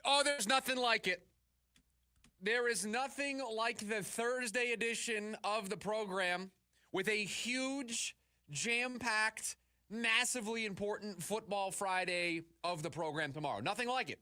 Oh, there's nothing like it. There is nothing like the Thursday edition of the program with a huge, jam-packed, massively important Football Friday of the program tomorrow. Nothing like it.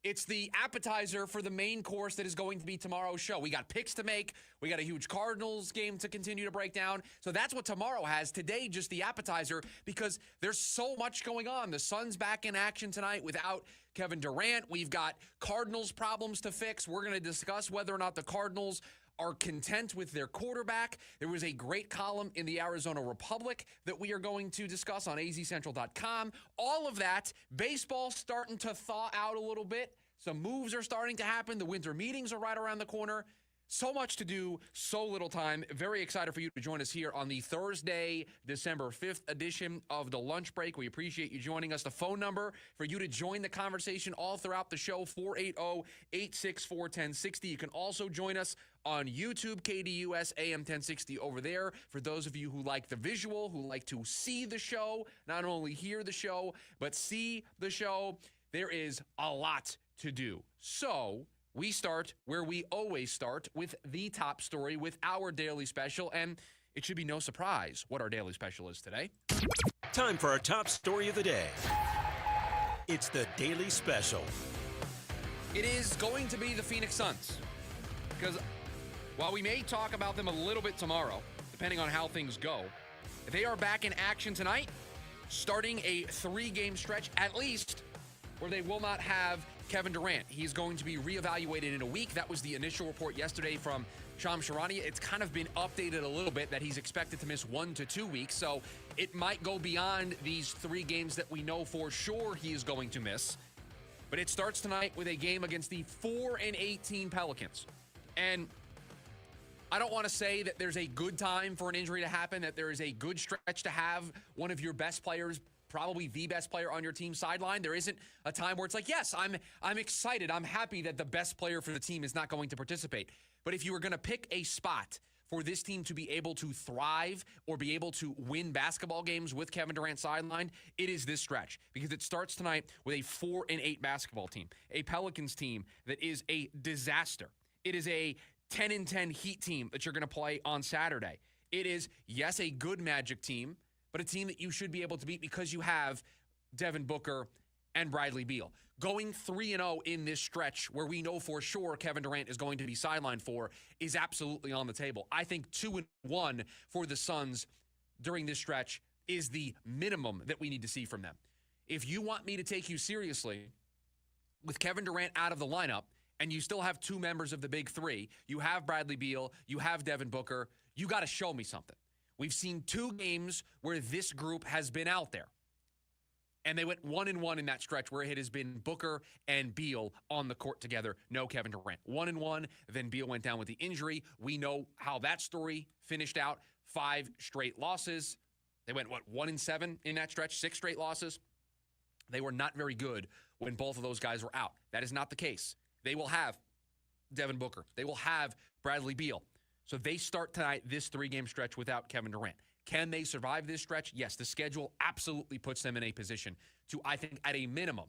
It's the appetizer for the main course that is going to be tomorrow's show. We got picks to make. We got a huge Cardinals game to continue to break down. So that's what tomorrow has. Today, just the appetizer, because there's so much going on. The Suns back in action tonight without Kevin Durant. We've got Cardinals problems to fix. We're going to discuss whether or not the Cardinals are content with their quarterback. There was a great column in the Arizona Republic that we are going to discuss on azcentral.com. All of that, baseball starting to thaw out a little bit. Some moves are starting to happen. The winter meetings are right around the corner. So much to do, so little time. Very excited for you to join us here on the Thursday, December 5th edition of The Lunch Break. We appreciate you joining us. The phone number for you to join the conversation all throughout the show, 480-864-1060. You can also join us on YouTube, KDUS AM 1060 over there. For those of you who like the visual, who like to see the show, not only hear the show, but see the show, there is a lot to do. So we start where we always start, with the top story, with our daily special, and it should be no surprise what our daily special is today. Time for our top story of the day. It's the Daily Special. It is going to be the Phoenix Suns, because while we may talk about them a little bit tomorrow, depending on how things go, they are back in action tonight, starting a 3-game stretch at least, where they will not have Kevin Durant. He's going to be reevaluated in a week. That was the initial report yesterday from Shams Charania. It's kind of been updated a little bit that he's expected to miss 1 to 2 weeks. So it might go beyond these 3 games that we know for sure he is going to miss. But it starts tonight with a game against the 4-18 Pelicans. And I don't want to say that there's a good time for an injury to happen, that there is a good stretch to have one of your best players, probably the best player on your team, sideline. There isn't a time where it's like, yes, I'm excited. I'm happy that the best player for the team is not going to participate. But if you were going to pick a spot for this team to be able to thrive or be able to win basketball games with Kevin Durant sidelined, it is this stretch, because it starts tonight with a 4-8 basketball team, a Pelicans team that is a disaster. It is a 10-10 Heat team that you're going to play on Saturday. It is, yes, a good Magic team, but a team that you should be able to beat because you have Devin Booker and Bradley Beal. Going 3-0 in this stretch where we know for sure Kevin Durant is going to be sidelined for is absolutely on the table. I think 2-1 for the Suns during this stretch is the minimum that we need to see from them. If you want me to take you seriously, with Kevin Durant out of the lineup, and you still have 2 members of the big 3, you have Bradley Beal, you have Devin Booker, you got to show me something. We've seen 2 games where this group has been out there, and they went 1-1 in that stretch where it has been Booker and Beal on the court together. No Kevin Durant. 1-1, then Beal went down with the injury. We know how that story finished out. 5 straight losses. They went, 1-7 in that stretch, 6 straight losses. They were not very good when both of those guys were out. That is not the case. They will have Devin Booker. They will have Bradley Beal. So they start tonight this 3-game stretch without Kevin Durant. Can they survive this stretch? Yes, the schedule absolutely puts them in a position to, I think, at a minimum,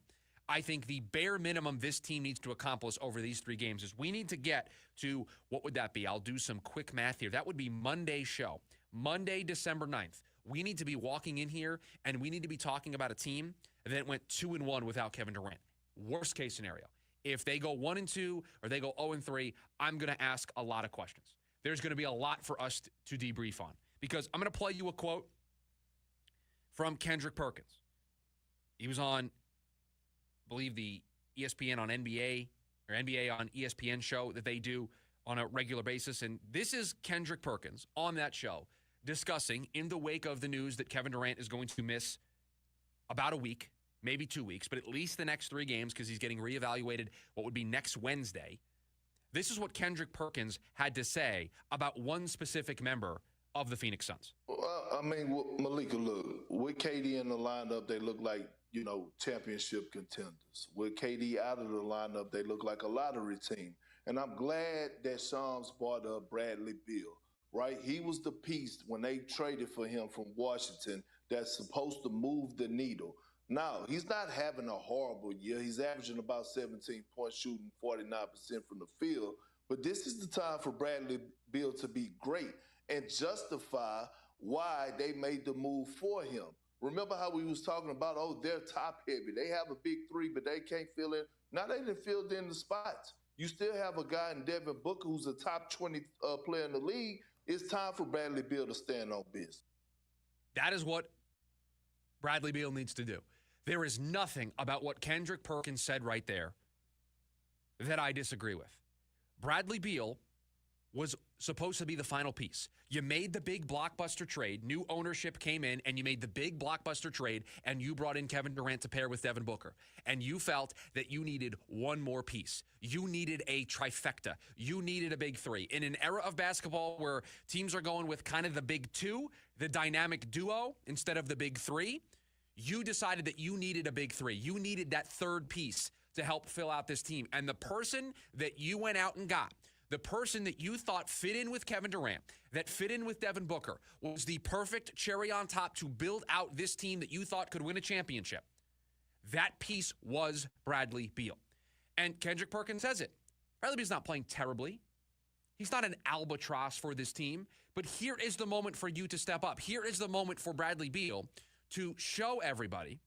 I think the bare minimum this team needs to accomplish over these 3 games is we need to get to, what would that be? I'll do some quick math here. That would be Monday's show. Monday, December 9th. We need to be walking in here, and we need to be talking about a team that went 2-1 without Kevin Durant. Worst case scenario. If they go 1-2 or they go 0-3, I'm going to ask a lot of questions. There's going to be a lot for us to debrief on, because I'm going to play you a quote from Kendrick Perkins. He was on, I believe, the ESPN on NBA or NBA on ESPN show that they do on a regular basis. And this is Kendrick Perkins on that show discussing, in the wake of the news that Kevin Durant is going to miss about a week, maybe 2 weeks, but at least the next 3 games because he's getting reevaluated what would be next Wednesday. This is what Kendrick Perkins had to say about one specific member of the Phoenix Suns. Well, I mean, Malika, look, with KD in the lineup, they look like, championship contenders. With KD out of the lineup, they look like a lottery team. And I'm glad that Shams brought up Bradley Beal, right? He was the piece when they traded for him from Washington that's supposed to move the needle. No, he's not having a horrible year. He's averaging about 17 points, shooting 49% from the field. But this is the time for Bradley Beal to be great and justify why they made the move for him. Remember how we was talking about, oh, they're top heavy. They have a big three, but they can't fill in. Now they didn't fill in the spots. You still have a guy in Devin Booker who's a top 20 player in the league. It's time for Bradley Beal to stand on business. That is what Bradley Beal needs to do. There is nothing about what Kendrick Perkins said right there that I disagree with. Bradley Beal was supposed to be the final piece. You made the big blockbuster trade. New ownership came in, and you made the big blockbuster trade, and you brought in Kevin Durant to pair with Devin Booker. And you felt that you needed one more piece. You needed a trifecta. You needed a big three. In an era of basketball where teams are going with kind of the big two, the dynamic duo, instead of the big three, you decided that you needed a big three. You needed that third piece to help fill out this team. And the person that you went out and got, the person that you thought fit in with Kevin Durant, that fit in with Devin Booker, was the perfect cherry on top to build out this team that you thought could win a championship. That piece was Bradley Beal. And Kendrick Perkins says it. Bradley Beal's not playing terribly. He's not an albatross for this team. But here is the moment for you to step up. Here is the moment for Bradley Beal to show everybody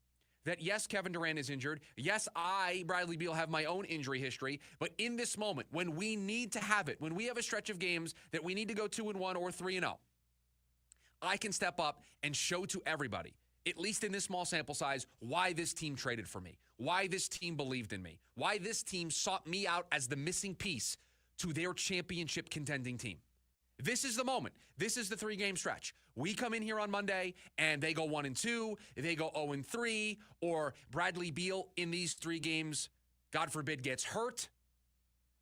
that, yes, Kevin Durant is injured. Yes, I, Bradley Beal, have my own injury history. But in this moment, when we need to have it, when we have a stretch of games that we need to go 2-1 or 3-0, I can step up and show to everybody, at least in this small sample size, why this team traded for me, why this team believed in me, why this team sought me out as the missing piece to their championship contending team. This is the moment. This is the 3-game stretch. We come in here on Monday and they go 1-2, they go 0-3, or Bradley Beal in these 3 games, God forbid, gets hurt,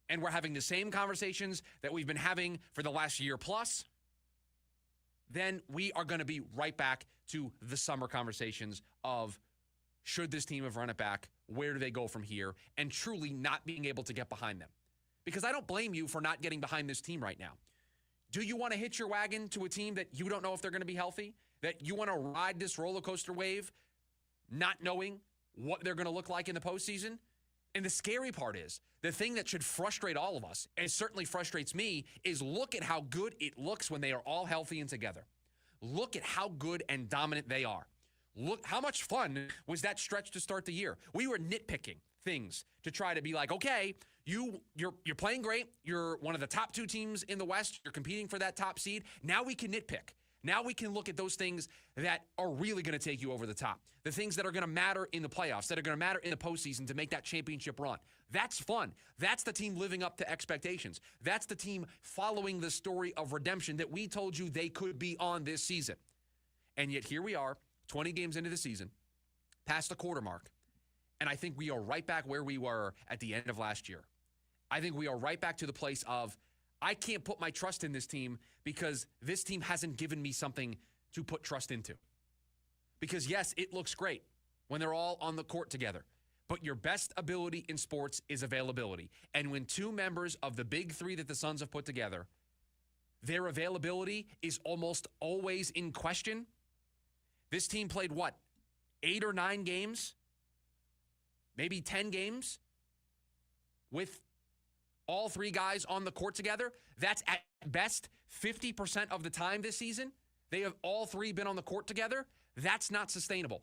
and we're having the same conversations that we've been having for the last year plus, then we are going to be right back to the summer conversations of, should this team have run it back? Where do they go from here? And truly not being able to get behind them. Because I don't blame you for not getting behind this team right now. Do you want to hitch your wagon to a team that you don't know if they're going to be healthy? That you want to ride this roller coaster wave, not knowing what they're going to look like in the postseason? And the scary part is, the thing that should frustrate all of us, and it certainly frustrates me, is look at how good it looks when they are all healthy and together. Look at how good and dominant they are. Look how much fun was that stretch to start the year. We were nitpicking things to try to be like, okay, you're playing great. You're one of the top 2 teams in the West. You're competing for that top seed. Now we can nitpick. Now we can look at those things that are really going to take you over the top. The things that are going to matter in the playoffs, that are going to matter in the postseason to make that championship run. That's fun. That's the team living up to expectations. That's the team following the story of redemption that we told you they could be on this season. And yet here we are, 20 games into the season, past the quarter mark, and I think we are right back where we were at the end of last year. I think we are right back to the place of, I can't put my trust in this team because this team hasn't given me something to put trust into. Because yes, it looks great when they're all on the court together, but your best ability in sports is availability. And when 2 members of the big 3 that the Suns have put together, their availability is almost always in question. This team played what? 8 or 9 games? Maybe 10 games with all 3 guys on the court together. That's at best 50% of the time this season. They have all 3 been on the court together. That's not sustainable.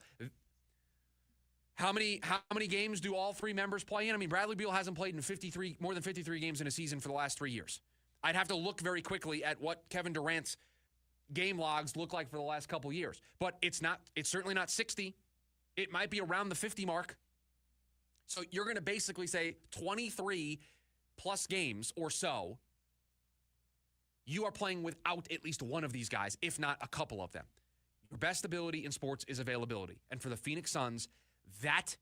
How many games do all 3 members play in? I mean, Bradley Beal hasn't played in more than 53 games in a season for the last 3 years. I'd have to look very quickly at what Kevin Durant's game logs look like for the last couple years. But it's certainly not 60. It might be around the 50 mark. So you're going to basically say 23 plus games or so, you are playing without at least one of these guys, if not a couple of them. Your best ability in sports is availability. And for the Phoenix Suns, that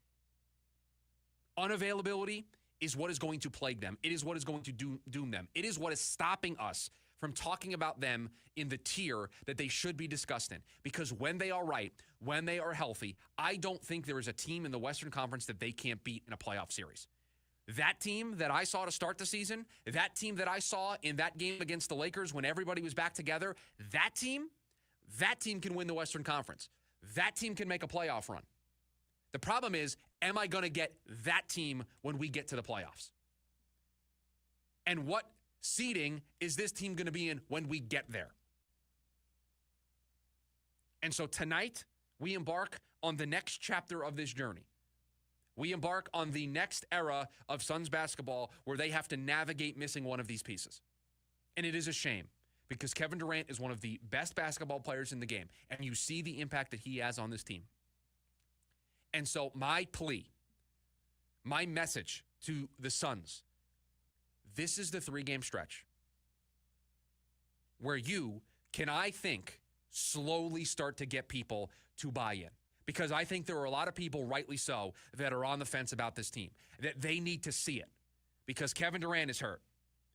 unavailability is what is going to plague them. It is what is going to doom them. It is what is stopping us from talking about them in the tier that they should be discussed in. Because when they are right, when they are healthy, I don't think there is a team in the Western Conference that they can't beat in a playoff series. That team that I saw to start the season, that team that I saw in that game against the Lakers when everybody was back together, that team can win the Western Conference. That team can make a playoff run. The problem is, am I going to get that team when we get to the playoffs? And what seeding is this team going to be in when we get there? And so tonight, we embark on the next chapter of this journey. We embark on the next era of Suns basketball where they have to navigate missing one of these pieces. And it is a shame because Kevin Durant is one of the best basketball players in the game, and you see the impact that he has on this team. And so my plea, my message to the Suns, this is the 3-game stretch where you can, I think, slowly start to get people to buy in. Because I think there are a lot of people, rightly so, that are on the fence about this team, that they need to see it. Because Kevin Durant is hurt,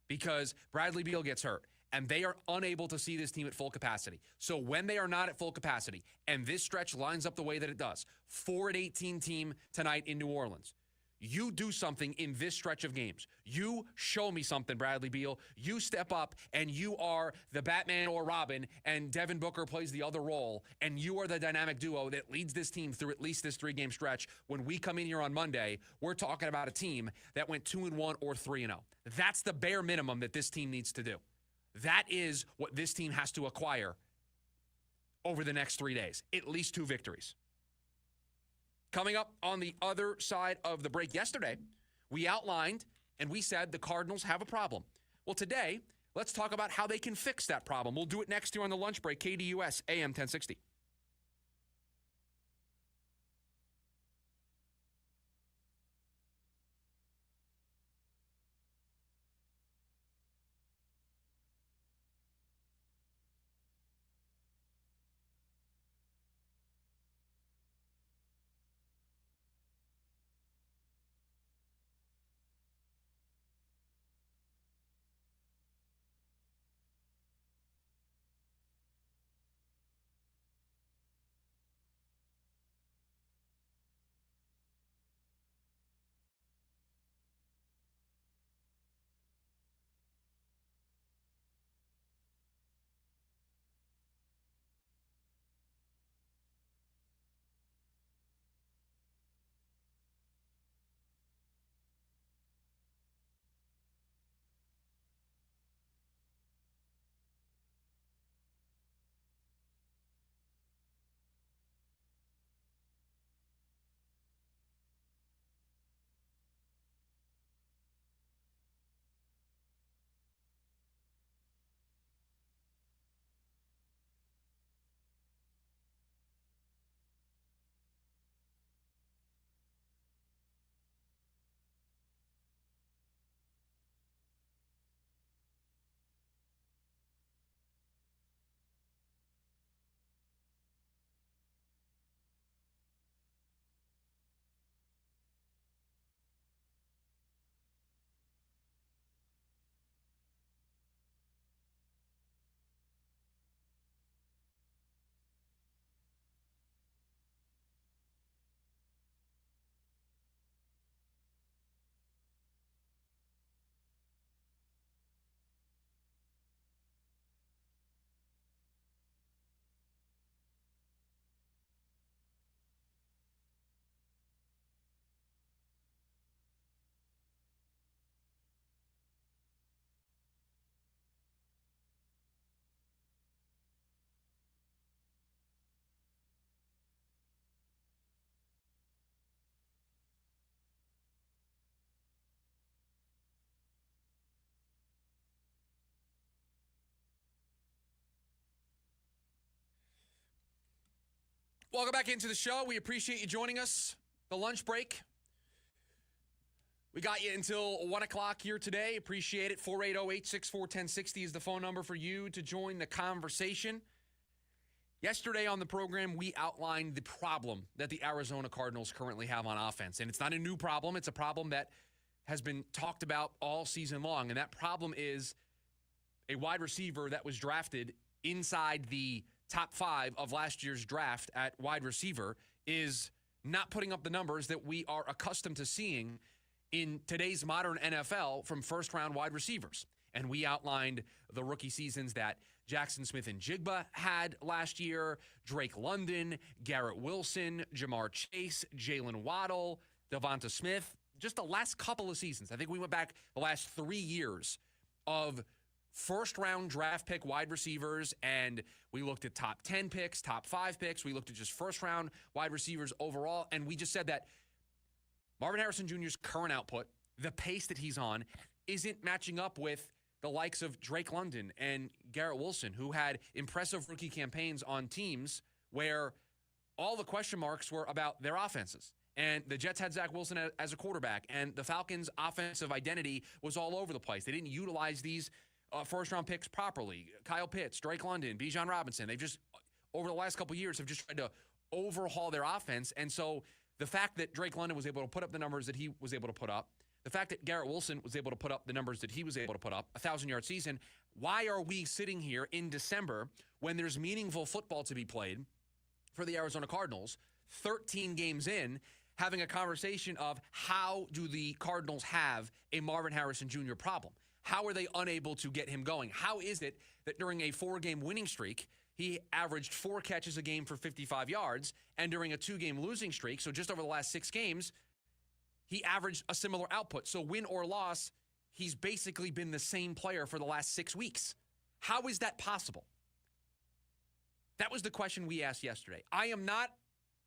because Bradley Beal gets hurt, and they are unable to see this team at full capacity. So when they are not at full capacity, and this stretch lines up the way that it does, 4-18 team tonight in New Orleans, you do something in this stretch of games. You show me something, Bradley Beal. You step up, and you are the Batman or Robin, and Devin Booker plays the other role, and you are the dynamic duo that leads this team through at least this 3-game stretch. When we come in here on Monday, we're talking about a team that went 2-1 or 3-0. That's the bare minimum that this team needs to do. That is what this team has to acquire over the next 3 days, at least 2 victories. Coming up on the other side of the break yesterday, we outlined and we said the Cardinals have a problem. Well, today, let's talk about how they can fix that problem. We'll do it next here on the lunch break, KDUS AM 1060. Welcome back into the show. We appreciate you joining us. The lunch break. We got you until 1 o'clock here today. Appreciate it. 480-864-1060 is the phone number for you to join the conversation. Yesterday on the program, we outlined the problem that the Arizona Cardinals currently have on offense. And it's not a new problem. It's a problem that has been talked about all season long. And that problem is a wide receiver that was drafted inside the top 5 of last year's draft at wide receiver is not putting up the numbers that we are accustomed to seeing in today's modern NFL from first-round wide receivers. And we outlined the rookie seasons that Jackson Smith and Jigba had last year, Drake London, Garrett Wilson, Jamar Chase, Jalen Waddle, Devonta Smith, just the last couple of seasons. I think we went back the last 3 years of first-round draft pick wide receivers, and we looked at top 10 picks, top 5 picks. We looked at just first-round wide receivers overall, and we just said that Marvin Harrison Jr.'s current output, the pace that he's on, isn't matching up with the likes of Drake London and Garrett Wilson, who had impressive rookie campaigns on teams where all the question marks were about their offenses. And the Jets had Zach Wilson as a quarterback, and the Falcons' offensive identity was all over the place. They didn't utilize these first-round picks properly. Kyle Pitts, Drake London, Bijan Robinson, they've just, over the last couple of years, have just tried to overhaul their offense. And so the fact that Drake London was able to put up the numbers that he was able to put up, the fact that Garrett Wilson was able to put up the numbers that he was able to put up, a 1,000-yard season, why are we sitting here in December when there's meaningful football to be played for the Arizona Cardinals, 13 games in, having a conversation of how do the Cardinals have a Marvin Harrison Jr. problem? How are they unable to get him going? How is it that during a 4-game winning streak, he averaged 4 catches a game for 55 yards, and during a 2-game losing streak, so just over the last 6 games, he averaged a similar output. So win or loss, he's basically been the same player for the last 6 weeks. How is that possible? That was the question we asked yesterday. I am not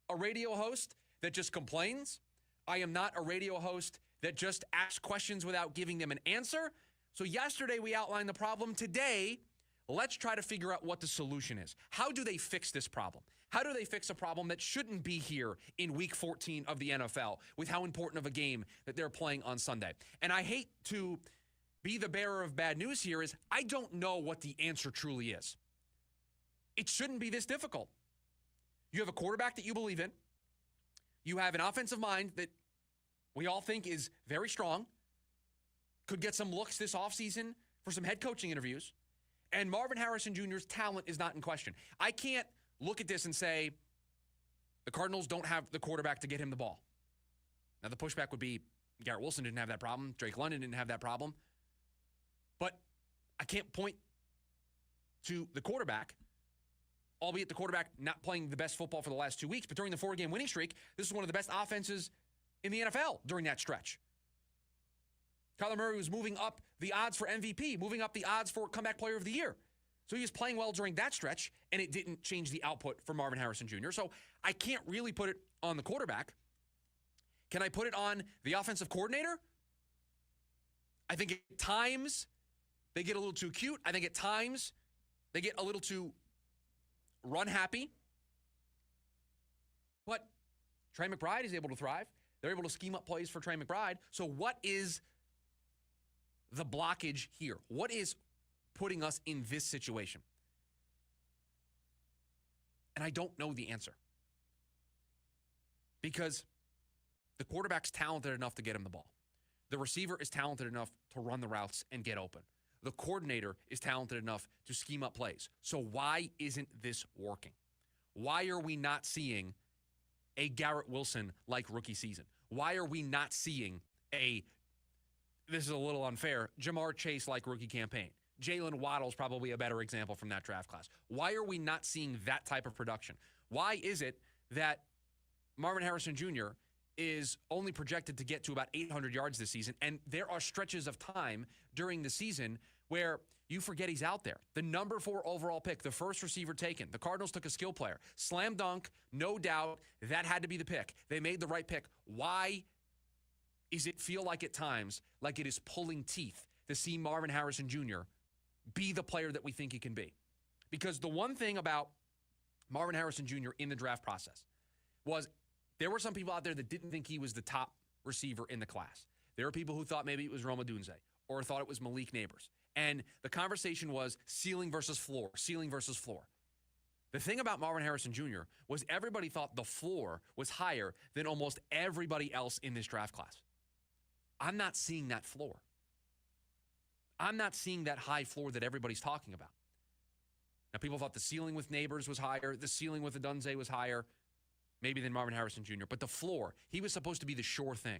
a radio host that just complains. I am not a radio host that just asks questions without giving them an answer. So yesterday we outlined the problem. Today, let's try to figure out what the solution is. How do they fix this problem? How do they fix a problem that shouldn't be here in Week 14 of the NFL with how important of a game that they're playing on Sunday? And I hate to be the bearer of bad news here is I don't know what the answer truly is. It shouldn't be this difficult. You have a quarterback that you believe in. You have an offensive mind that we all think is very strong, could get some looks this offseason for some head coaching interviews, and Marvin Harrison Jr.'s talent is not in question. I can't look at this and say the Cardinals don't have the quarterback to get him the ball. Now, the pushback would be Garrett Wilson didn't have that problem. Drake London didn't have that problem. But I can't point to the quarterback, albeit the quarterback not playing the best football for the last 2 weeks. But during the 4-game winning streak, this is one of the best offenses in the NFL during that stretch. Kyler Murray was moving up the odds for MVP, moving up the odds for comeback player of the year. So he was playing well during that stretch, and it didn't change the output for Marvin Harrison Jr. So I can't really put it on the quarterback. Can I put it on the offensive coordinator? I think at times they get a little too cute. I think at times they get a little too run happy. But Trey McBride is able to thrive. They're able to scheme up plays for Trey McBride. So what is the blockage here? What is putting us in this situation? And I don't know the answer. Because the quarterback's talented enough to get him the ball. The receiver is talented enough to run the routes and get open. The coordinator is talented enough to scheme up plays. So why isn't this working? Why are we not seeing a Garrett Wilson-like rookie season? Why are we not seeing this is a little unfair, Jamar Chase-like rookie campaign? Jalen Waddle's probably a better example from that draft class. Why are we not seeing that type of production? Why is it that Marvin Harrison Jr. is only projected to get to about 800 yards this season, and there are stretches of time during the season where you forget he's out there? The number 4 overall pick, the first receiver taken. The Cardinals took a skill player. Slam dunk, no doubt, that had to be the pick. They made the right pick. Why is it feel like at times like it is pulling teeth to see Marvin Harrison Jr. be the player that we think he can be? Because the one thing about Marvin Harrison Jr. in the draft process was there were some people out there that didn't think he was the top receiver in the class. There were people who thought maybe it was Rome Odunze or thought it was Malik Neighbors. And the conversation was ceiling versus floor, ceiling versus floor. The thing about Marvin Harrison Jr. was everybody thought the floor was higher than almost everybody else in this draft class. I'm not seeing that floor. I'm not seeing that high floor that everybody's talking about. Now, people thought the ceiling with Neighbors was higher, the ceiling with Odunze was higher, maybe than Marvin Harrison Jr. But the floor, he was supposed to be the sure thing.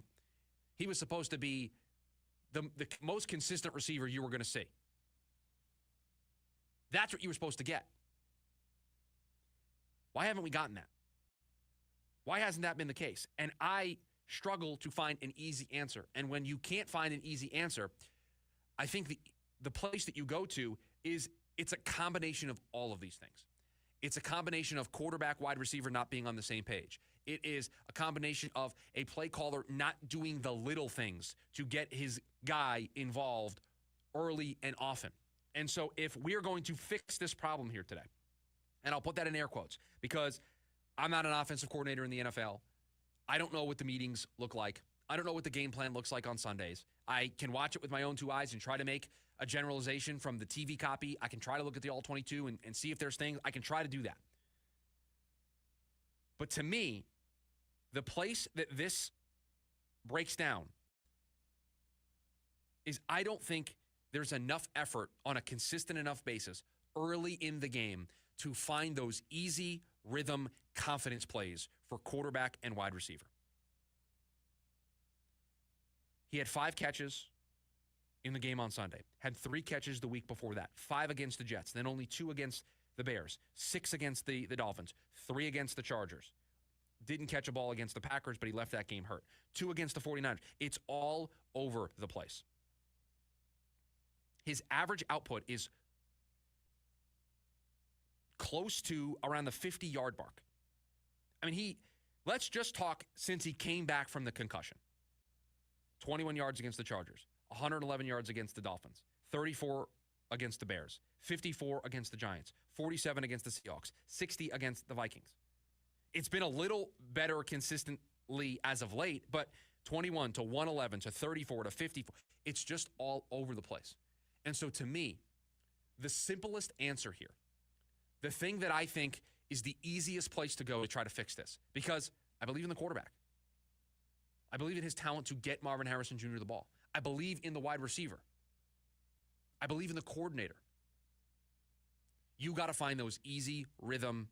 He was supposed to be the most consistent receiver you were going to see. That's what you were supposed to get. Why haven't we gotten that? Why hasn't that been the case? And I struggle to find an easy answer. And when you can't find an easy answer, I think the place that you go to is it's a combination of all of these things. It's a combination of quarterback, wide receiver not being on the same page. It is a combination of a play caller not doing the little things to get his guy involved early and often. And so if we are going to fix this problem here today, and I'll put that in air quotes because I'm not an offensive coordinator in the NFL. I don't know what the meetings look like. I don't know what the game plan looks like on Sundays. I can watch it with my own two eyes and try to make a generalization from the TV copy. I can try to look at the All-22 and see if there's things. I can try to do that. But to me, the place that this breaks down is I don't think there's enough effort on a consistent enough basis early in the game to find those easy rhythm confidence plays for quarterback and wide receiver. He had 5 catches in the game on Sunday, had 3 catches the week before that, 5 against the Jets, then only 2 against the Bears, 6 against the Dolphins, 3 against the Chargers. Didn't catch a ball against the Packers, but he left that game hurt. 2 against the 49ers. It's all over the place. His average output is close to around the 50-yard mark. I mean, let's just talk since he came back from the concussion. 21 yards against the Chargers, 111 yards against the Dolphins, 34 against the Bears, 54 against the Giants, 47 against the Seahawks, 60 against the Vikings. It's been a little better consistently as of late, but 21 to 111 to 34 to 54, it's just all over the place. And so to me, the simplest answer here, the thing that I think is the easiest place to go to try to fix this, because I believe in the quarterback. I believe in his talent to get Marvin Harrison Jr. the ball. I believe in the wide receiver. I believe in the coordinator. You got to find those easy rhythm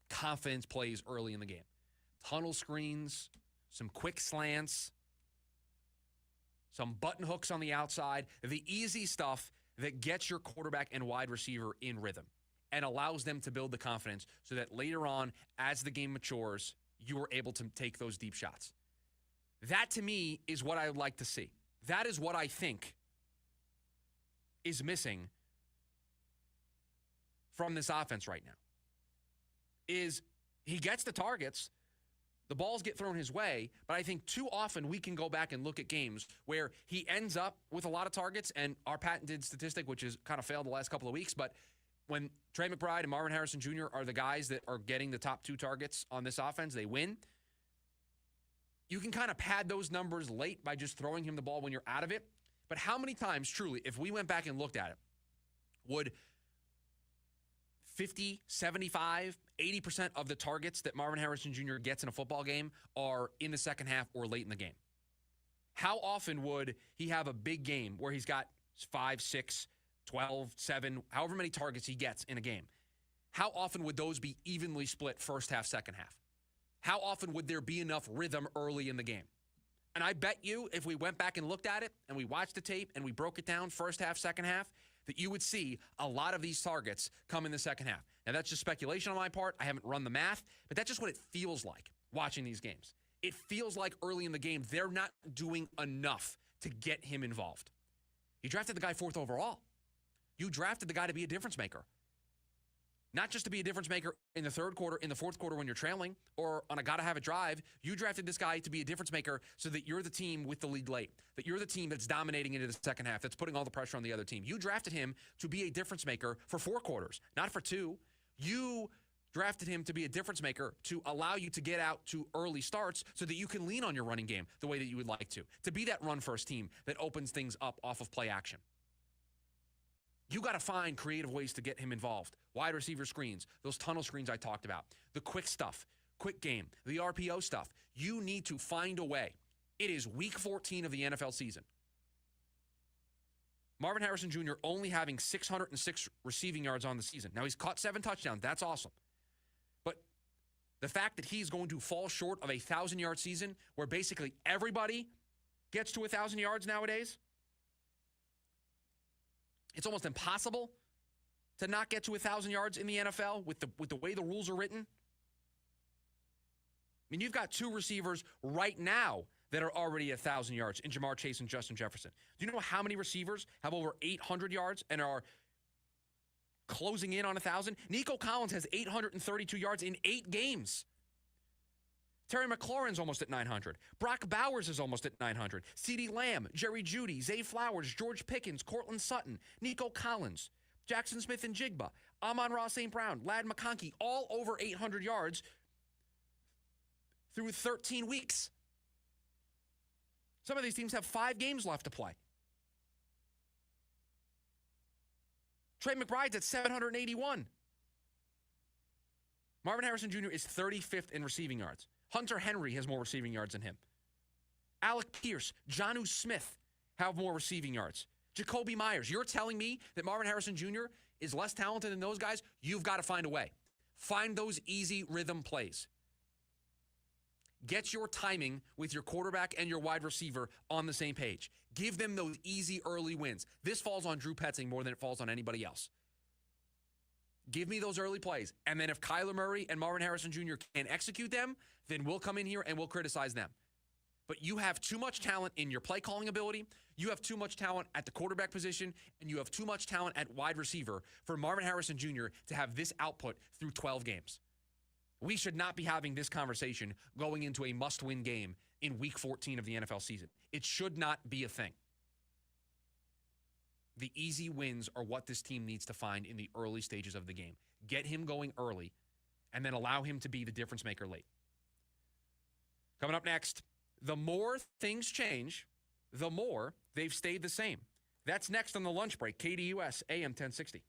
confidence plays early in the game. Tunnel screens, some quick slants, some button hooks on the outside, the easy stuff that gets your quarterback and wide receiver in rhythm and allows them to build the confidence so that later on, as the game matures, you are able to take those deep shots. That, to me, is what I would like to see. That is what I think is missing from this offense right now. Is he gets the targets, the balls get thrown his way, but I think too often we can go back and look at games where he ends up with a lot of targets, and our patented statistic, which has kind of failed the last couple of weeks, but when Trey McBride and Marvin Harrison Jr. are the guys that are getting the top 2 targets on this offense, they win. You can kind of pad those numbers late by just throwing him the ball when you're out of it. But how many times, truly, if we went back and looked at it, would 50, 75, 80% of the targets that Marvin Harrison Jr. gets in a football game are in the second half or late in the game? How often would he have a big game where he's got 5, 6, 12, 7, however many targets he gets in a game? How often would those be evenly split first half, second half? How often would there be enough rhythm early in the game? And I bet you if we went back and looked at it and we watched the tape and we broke it down first half, second half, that you would see a lot of these targets come in the second half. Now, that's just speculation on my part. I haven't run the math, but that's just what it feels like watching these games. It feels like early in the game, they're not doing enough to get him involved. You drafted the guy 4th overall. You drafted the guy to be a difference maker. Not just to be a difference maker in the 3rd quarter, in the 4th quarter when you're trailing, or on a gotta-have-it drive. You drafted this guy to be a difference maker so that you're the team with the lead late, that you're the team that's dominating into the second half, that's putting all the pressure on the other team. You drafted him to be a difference maker for 4 quarters, not for 2. You drafted him to be a difference maker to allow you to get out to early starts so that you can lean on your running game the way that you would like to be that run-first team that opens things up off of play action. You got to find creative ways to get him involved. Wide receiver screens, those tunnel screens I talked about, the quick stuff, quick game, the RPO stuff. You need to find a way. It is week 14 of the NFL season. Marvin Harrison Jr. only having 606 receiving yards on the season. Now, he's caught 7 touchdowns. That's awesome. But the fact that he's going to fall short of a 1,000-yard season where basically everybody gets to 1,000 yards nowadays, it's almost impossible to not get to 1,000 yards in the NFL with the way the rules are written? I mean, you've got two receivers right now that are already at 1,000 yards in Jamar Chase and Justin Jefferson. Do you know how many receivers have over 800 yards and are closing in on 1,000? Nico Collins has 832 yards in 8 games. Terry McLaurin's almost at 900. Brock Bowers is almost at 900. CeeDee Lamb, Jerry Jeudy, Zay Flowers, George Pickens, Cortland Sutton, Nico Collins, Jackson Smith and Jigba, Amon-Ra St. Brown, Lad McConkey, all over 800 yards through 13 weeks. Some of these teams have 5 games left to play. Trey McBride's at 781. Marvin Harrison Jr. is 35th in receiving yards. Hunter Henry has more receiving yards than him. Alec Pierce, Jonnu Smith have more receiving yards. Jacoby Myers, you're telling me that Marvin Harrison Jr. is less talented than those guys? You've got to find a way. Find those easy rhythm plays. Get your timing with your quarterback and your wide receiver on the same page. Give them those easy early wins. This falls on Drew Petzing more than it falls on anybody else. Give me those early plays. And then if Kyler Murray and Marvin Harrison Jr. can execute them, then we'll come in here and we'll criticize them. But you have too much talent in your play calling ability. You have too much talent at the quarterback position, and you have too much talent at wide receiver for Marvin Harrison Jr. to have this output through 12 games. We should not be having this conversation going into a must-win game in Week 14 of the NFL season. It should not be a thing. The easy wins are what this team needs to find in the early stages of the game. Get him going early, and then allow him to be the difference maker late. Coming up next, the more things change, the more they've stayed the same. That's next on the lunch break. KDUS AM 1060.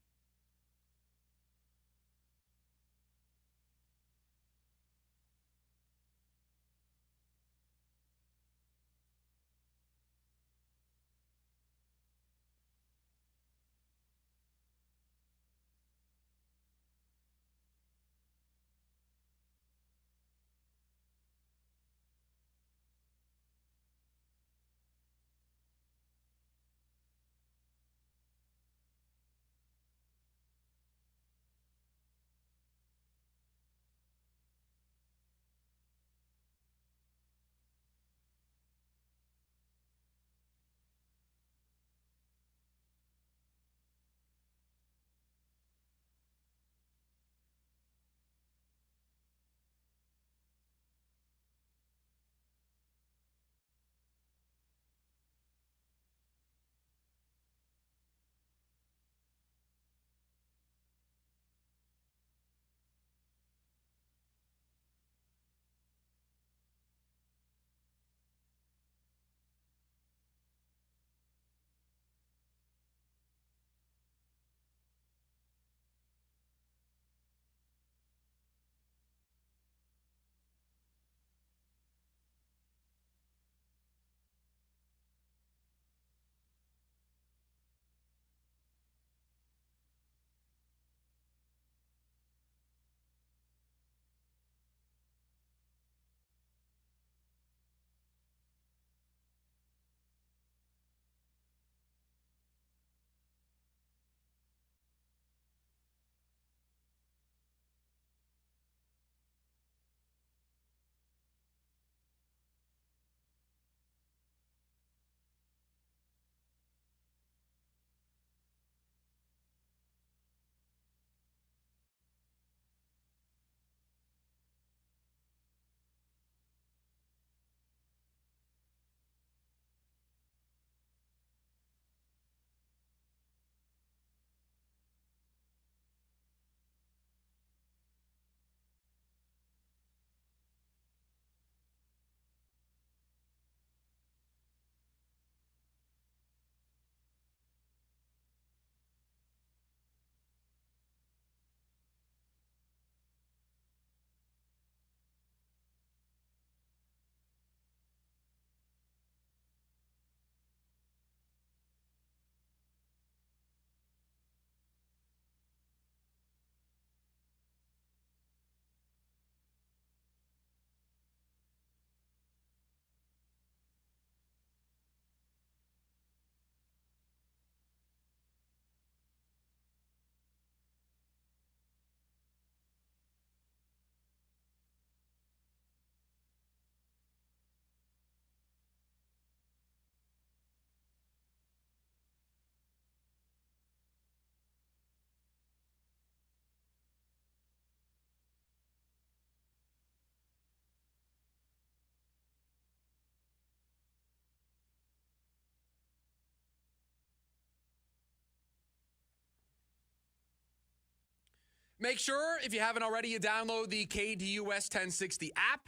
Make sure, if you haven't already, you download the KDUS 1060 app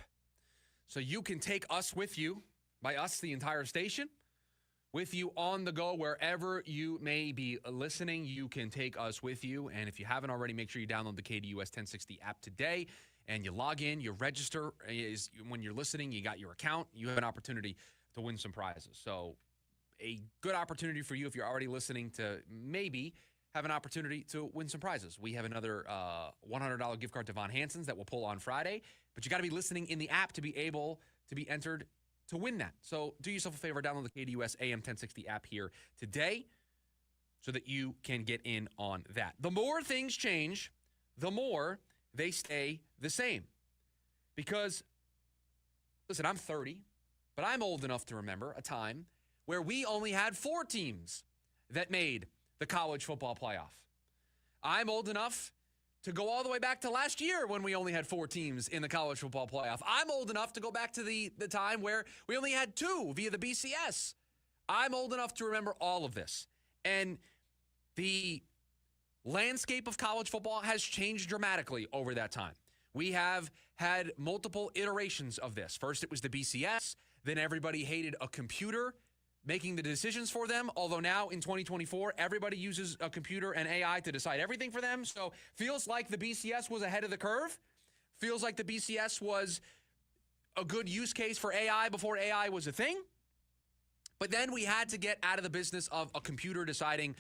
so you can take us with you, by us, the entire station, with you on the go wherever you may be listening. You can take us with you. And if you haven't already, make sure you download the KDUS 1060 app today and you log in, you register. When you're listening, you got your account, you have an opportunity to win some prizes. So a good opportunity for you if you're already listening to maybe have an opportunity to win some prizes. We have another $100 gift card to Von Hansen's that we'll pull on Friday, but you got to be listening in the app to be able to be entered to win that. So do yourself a favor, download the KDUS AM 1060 app here today so that you can get in on that. The more things change, the more they stay the same. Because, listen, I'm 30, but I'm old enough to remember a time where we only had 4 teams that made the college football playoff. I'm old enough to go all the way back to last year when we only had 4 teams in the college football playoff. I'm old enough to go back to the time where we only had 2 via the BCS. I'm old enough to remember all of this. And the landscape of college football has changed dramatically over that time. We have had multiple iterations of this. First, it was the BCS. Then everybody hated a computer making the decisions for them, although now in 2024, everybody uses a computer and AI to decide everything for them. So feels like the BCS was ahead of the curve. Feels like the BCS was a good use case for AI before AI was a thing. But then we had to get out of the business of a computer deciding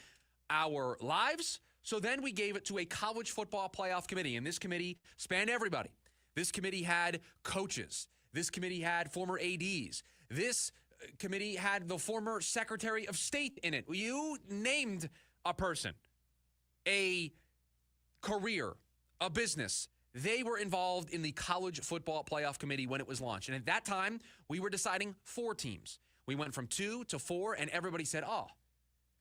our lives. So then we gave it to a college football playoff committee, and this committee spanned everybody. This committee had coaches. This committee had former ADs. This committee had the former Secretary of State in it. You named a person, a career, a business. They were involved in the college football playoff committee when it was launched. And at that time, we were deciding 4 teams. We went from 2 to 4, and everybody said, oh,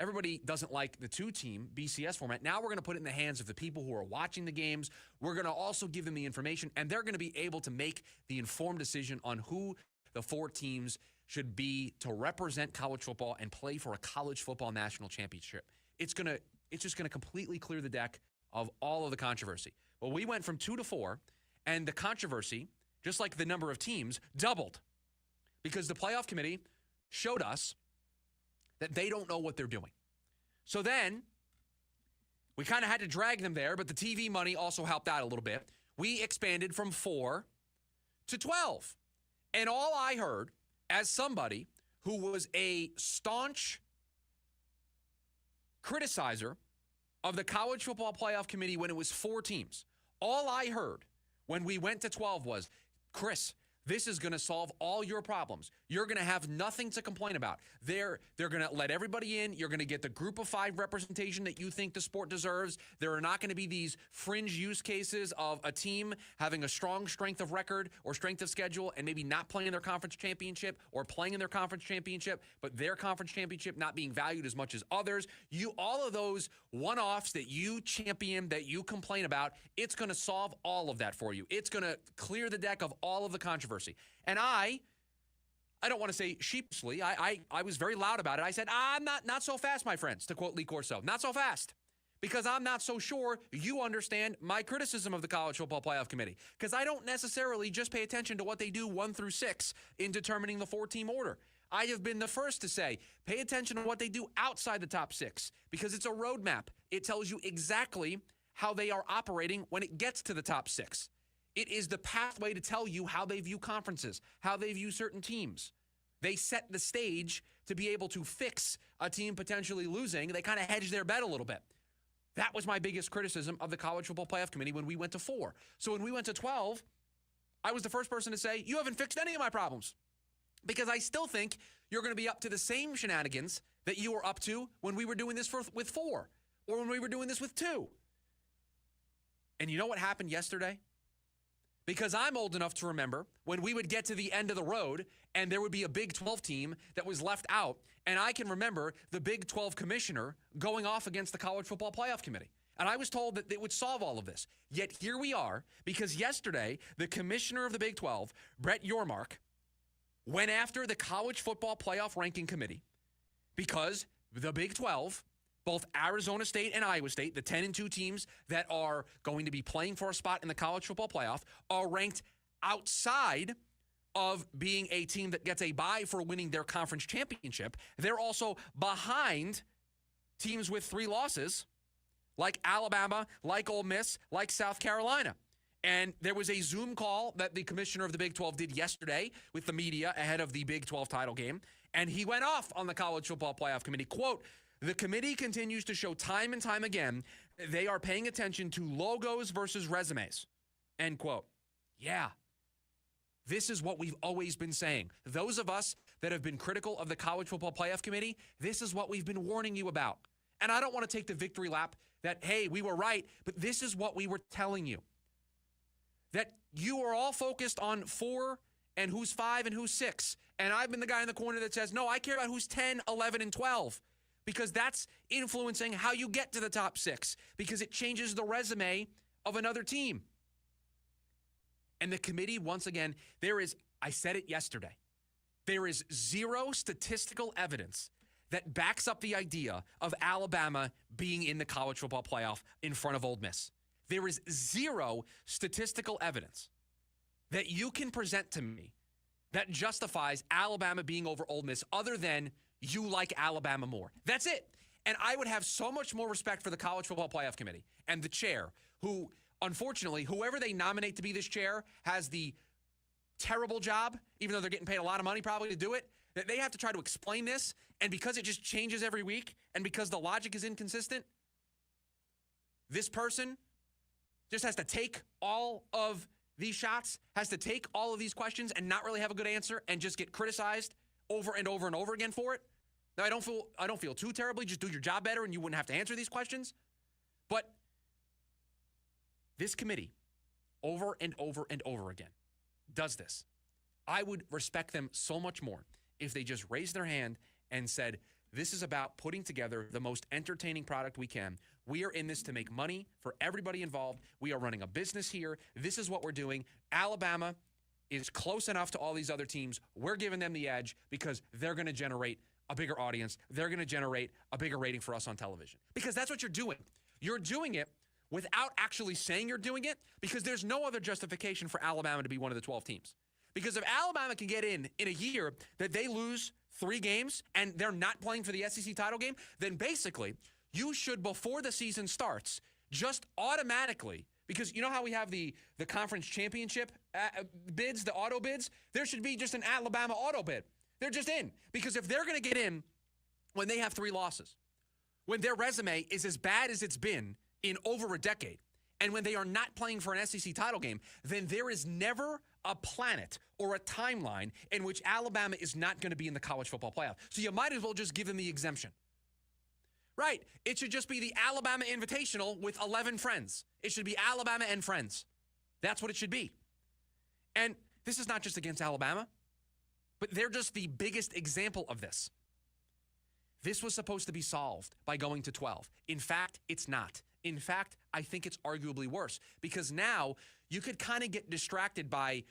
everybody doesn't like the 2-team BCS format. Now we're going to put it in the hands of the people who are watching the games. We're going to also give them the information, and they're going to be able to make the informed decision on who the 4 teams should be to represent college football and play for a college football national championship. It's just going to completely clear the deck of all of the controversy. Well, we went from 2 to 4, and the controversy, just like the number of teams, doubled because the playoff committee showed us that they don't know what they're doing. So then we kind of had to drag them there, but the TV money also helped out a little bit. We expanded from 4 to 12. And all I heard, as somebody who was a staunch criticizer of the college football playoff committee when it was 4 teams, all I heard when we went to 12 was, Chris, this is going to solve all your problems. You're going to have nothing to complain about. They're going to let everybody in. You're going to get the group of 5 representation that you think the sport deserves. There are not going to be these fringe use cases of a team having a strong strength of record or strength of schedule and maybe not playing in their conference championship or playing in their conference championship, but their conference championship not being valued as much as others. All of those one-offs that you champion, that you complain about, it's going to solve all of that for you. It's going to clear the deck of all of the controversy. And I don't want to say sheepishly, I was very loud about it. I said, I'm not so fast, my friends, to quote Lee Corso. Not so fast, because I'm not so sure you understand my criticism of the College Football Playoff Committee, because I don't necessarily just pay attention to what they do 1 through 6 in determining the 4-team order. I have been the first to say, pay attention to what they do outside the top 6, because it's a roadmap. It tells you exactly how they are operating when it gets to the top 6. It is the pathway to tell you how they view conferences, how they view certain teams. They set the stage to be able to fix a team potentially losing. They kind of hedge their bet a little bit. That was my biggest criticism of the College Football Playoff Committee when we went to 4. So when we went to 12, I was the first person to say, you haven't fixed any of my problems, because I still think you're going to be up to the same shenanigans that you were up to when we were doing this with 4 or when we were doing this with 2. And you know what happened yesterday? Because I'm old enough to remember when we would get to the end of the road and there would be a Big 12 team that was left out. And I can remember the Big 12 commissioner going off against the College Football Playoff Committee. And I was told that it would solve all of this. Yet here we are, because yesterday, the commissioner of the Big 12, Brett Yormark, went after the College Football Playoff Ranking Committee because the Big 12 Both Arizona State and Iowa State, the 10-2 teams that are going to be playing for a spot in the college football playoff, are ranked outside of being a team that gets a bye for winning their conference championship. They're also behind teams with 3 losses, like Alabama, like Ole Miss, like South Carolina. And there was a Zoom call that the commissioner of the Big 12 did yesterday with the media ahead of the Big 12 title game, and he went off on the College Football Playoff Committee. Quote, "The committee continues to show time and time again they are paying attention to logos versus resumes." End quote. Yeah. This is what we've always been saying. Those of us that have been critical of the College Football Playoff Committee, this is what we've been warning you about. And I don't want to take the victory lap that, hey, we were right, but this is what we were telling you. That you are all focused on 4 and who's 5 and who's 6. And I've been the guy in the corner that says, no, I care about who's 10, 11, and 12. Because that's influencing how you get to the top 6. Because it changes the resume of another team. And the committee, once again, I said it yesterday, there is zero statistical evidence that backs up the idea of Alabama being in the college football playoff in front of Ole Miss. There is zero statistical evidence that you can present to me that justifies Alabama being over Ole Miss other than you like Alabama more. That's it. And I would have so much more respect for the College Football Playoff Committee and the chair, who, unfortunately, whoever they nominate to be this chair has the terrible job, even though they're getting paid a lot of money probably to do it, that they have to try to explain this. And because it just changes every week and because the logic is inconsistent, this person just has to take all of these shots, has to take all of these questions and not really have a good answer and just get criticized over and over and over again for it. Now, I don't feel too terribly. Just do your job better and you wouldn't have to answer these questions. But this committee, over and over and over again, does this. I would respect them so much more if they just raised their hand and said, this is about putting together the most entertaining product we can. We are in this to make money for everybody involved. We are running a business here. This is what we're doing. Alabama is close enough to all these other teams. We're giving them the edge because they're going to generate a bigger audience. They're going to generate a bigger rating for us on television. Because that's what you're doing. You're doing it without actually saying you're doing it, because there's no other justification for Alabama to be one of the 12 teams. Because if Alabama can get in a year that they lose 3 games and they're not playing for the SEC title game, then basically you should, before the season starts, just automatically, because you know how we have the conference championship bids, the auto bids? There should be just an Alabama auto bid. They're just in. Because if they're going to get in when they have 3 losses, when their resume is as bad as it's been in over a decade, and when they are not playing for an SEC title game, then there is never a planet or a timeline in which Alabama is not going to be in the college football playoff. So you might as well just give them the exemption. Right. It should just be the Alabama Invitational with 11 friends. It should be Alabama and friends. That's what it should be. And this is not just against Alabama, but they're just the biggest example of this. This was supposed to be solved by going to 12. In fact, it's not. In fact, I think it's arguably worse, because now you could kind of get distracted by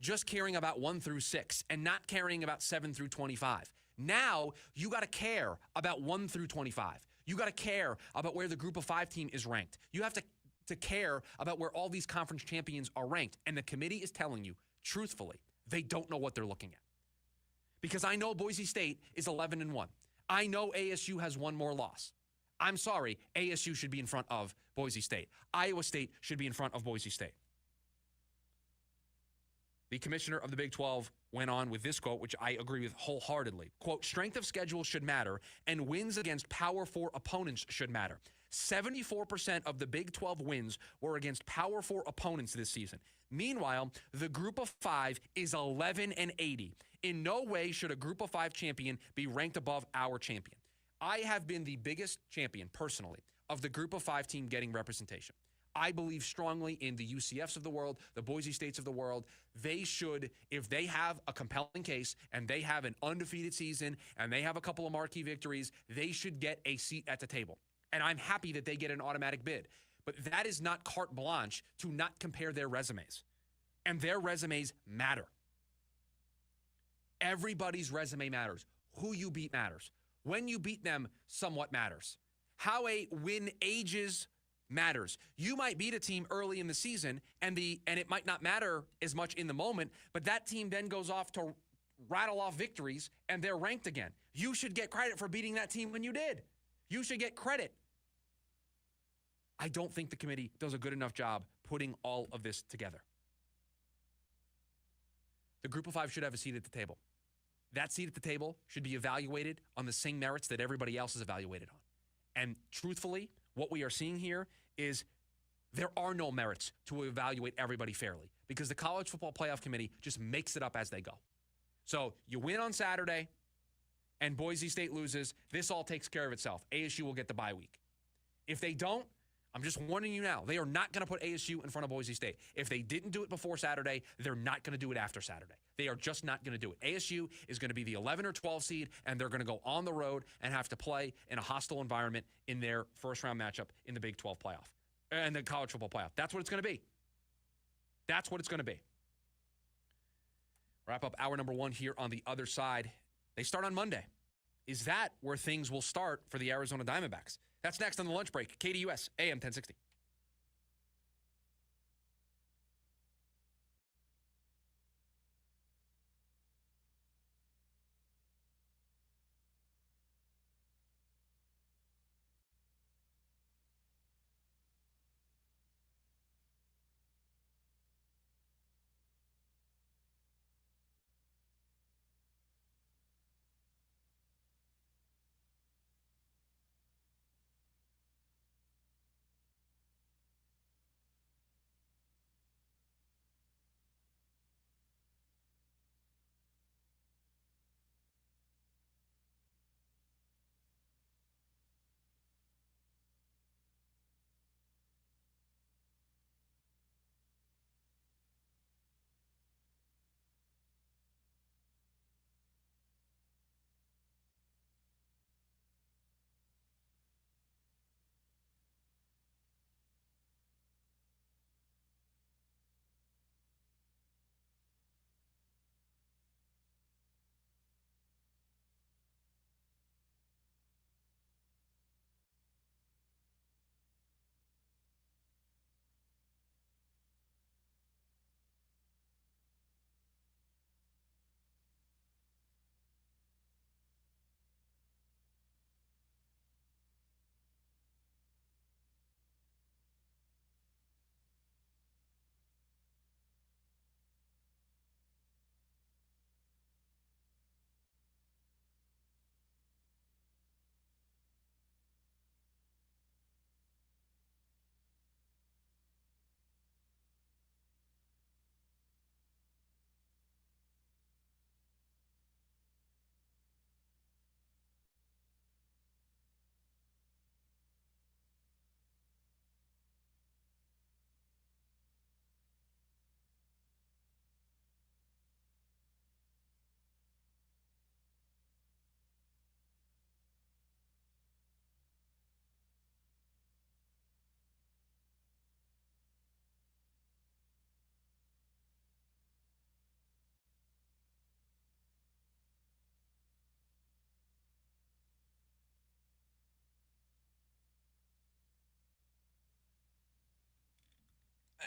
just caring about 1 through 6 and not caring about 7 through 25. Now you got to care about 1 through 25. You got to care about where the group of 5 team is ranked. You have to care about where all these conference champions are ranked. And the committee is telling you, truthfully, they don't know what they're looking at. Because I know Boise State is 11-1. I know ASU has 1 more loss. I'm sorry, ASU should be in front of Boise State. Iowa State should be in front of Boise State. The commissioner of the Big 12 went on with this quote, which I agree with wholeheartedly. Quote, strength of schedule should matter, and wins against Power 4 opponents should matter. 74% of the Big 12 wins were against Power 4 opponents this season. Meanwhile, the group of 5 is 11-80. In no way should a group of 5 champion be ranked above our champion. I have been the biggest champion, personally, of the group of 5 team getting representation. I believe strongly in the UCFs of the world, the Boise States of the world. They should, if they have a compelling case and they have an undefeated season and they have a couple of marquee victories, they should get a seat at the table. And I'm happy that they get an automatic bid. But that is not carte blanche to not compare their resumes. And their resumes matter. Everybody's resume matters. Who you beat matters. When you beat them, somewhat matters. how a win ages matters. You might beat a team early in the season and it might not matter as much in the moment, but that team then goes off to rattle off victories and they're ranked again. You should get credit for beating that team when you did. You should get credit. I don't think the committee does a good enough job putting all of this together. The group of 5 should have a seat at the table. That seat at the table should be evaluated on the same merits that everybody else is evaluated on. And truthfully, what we are seeing here is there are no merits to evaluate everybody fairly because the College Football Playoff Committee just makes it up as they go. So you win on Saturday and Boise State loses, this all takes care of itself. ASU will get the bye week. If they don't, I'm just warning you now, they are not going to put ASU in front of Boise State. If they didn't do it before Saturday, they're not going to do it after Saturday. They are just not going to do it. ASU is going to be the 11 or 12 seed, and they're going to go on the road and have to play in a hostile environment in their first-round matchup in the Big 12 playoff and the college football playoff. That's what it's going to be. That's what it's going to be. Wrap up hour number 1 here on the other side. They start on Monday. Is that where things will start for the Arizona Diamondbacks? That's next on the lunch break. KDUS, AM 1060.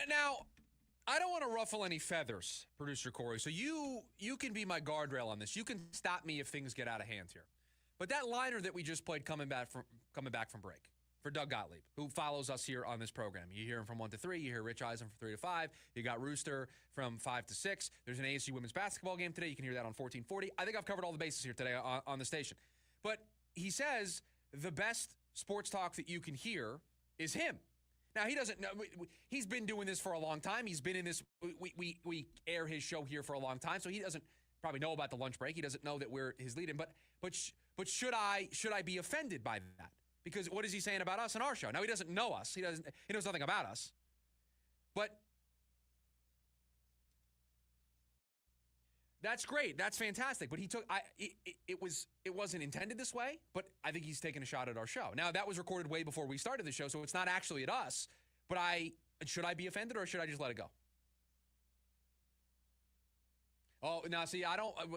Now, I don't want to ruffle any feathers, Producer Corey, so you can be my guardrail on this. You can stop me if things get out of hand here. But that liner that we just played coming back from break for Doug Gottlieb, who follows us here on this program. You hear him from 1 to 3. You hear Rich Eisen from 3 to 5. You got Rooster from 5 to 6. There's an ASU women's basketball game today. You can hear that on 1440. I think I've covered all the bases here today on the station. But he says the best sports talk that you can hear is him. Now, he doesn't know. He's been doing this for a long time. He's been in this. We air his show here for a long time, so he doesn't probably know about the lunch break. He doesn't know that we're his lead-in. But should I be offended by that? Because what is he saying about us and our show? Now, he doesn't know us. He knows nothing about us. But that's great. That's fantastic. But it wasn't intended this way, but I think he's taking a shot at our show. Now, that was recorded way before we started the show, so it's not actually at us. But should I be offended or should I just let it go? Oh, now, see,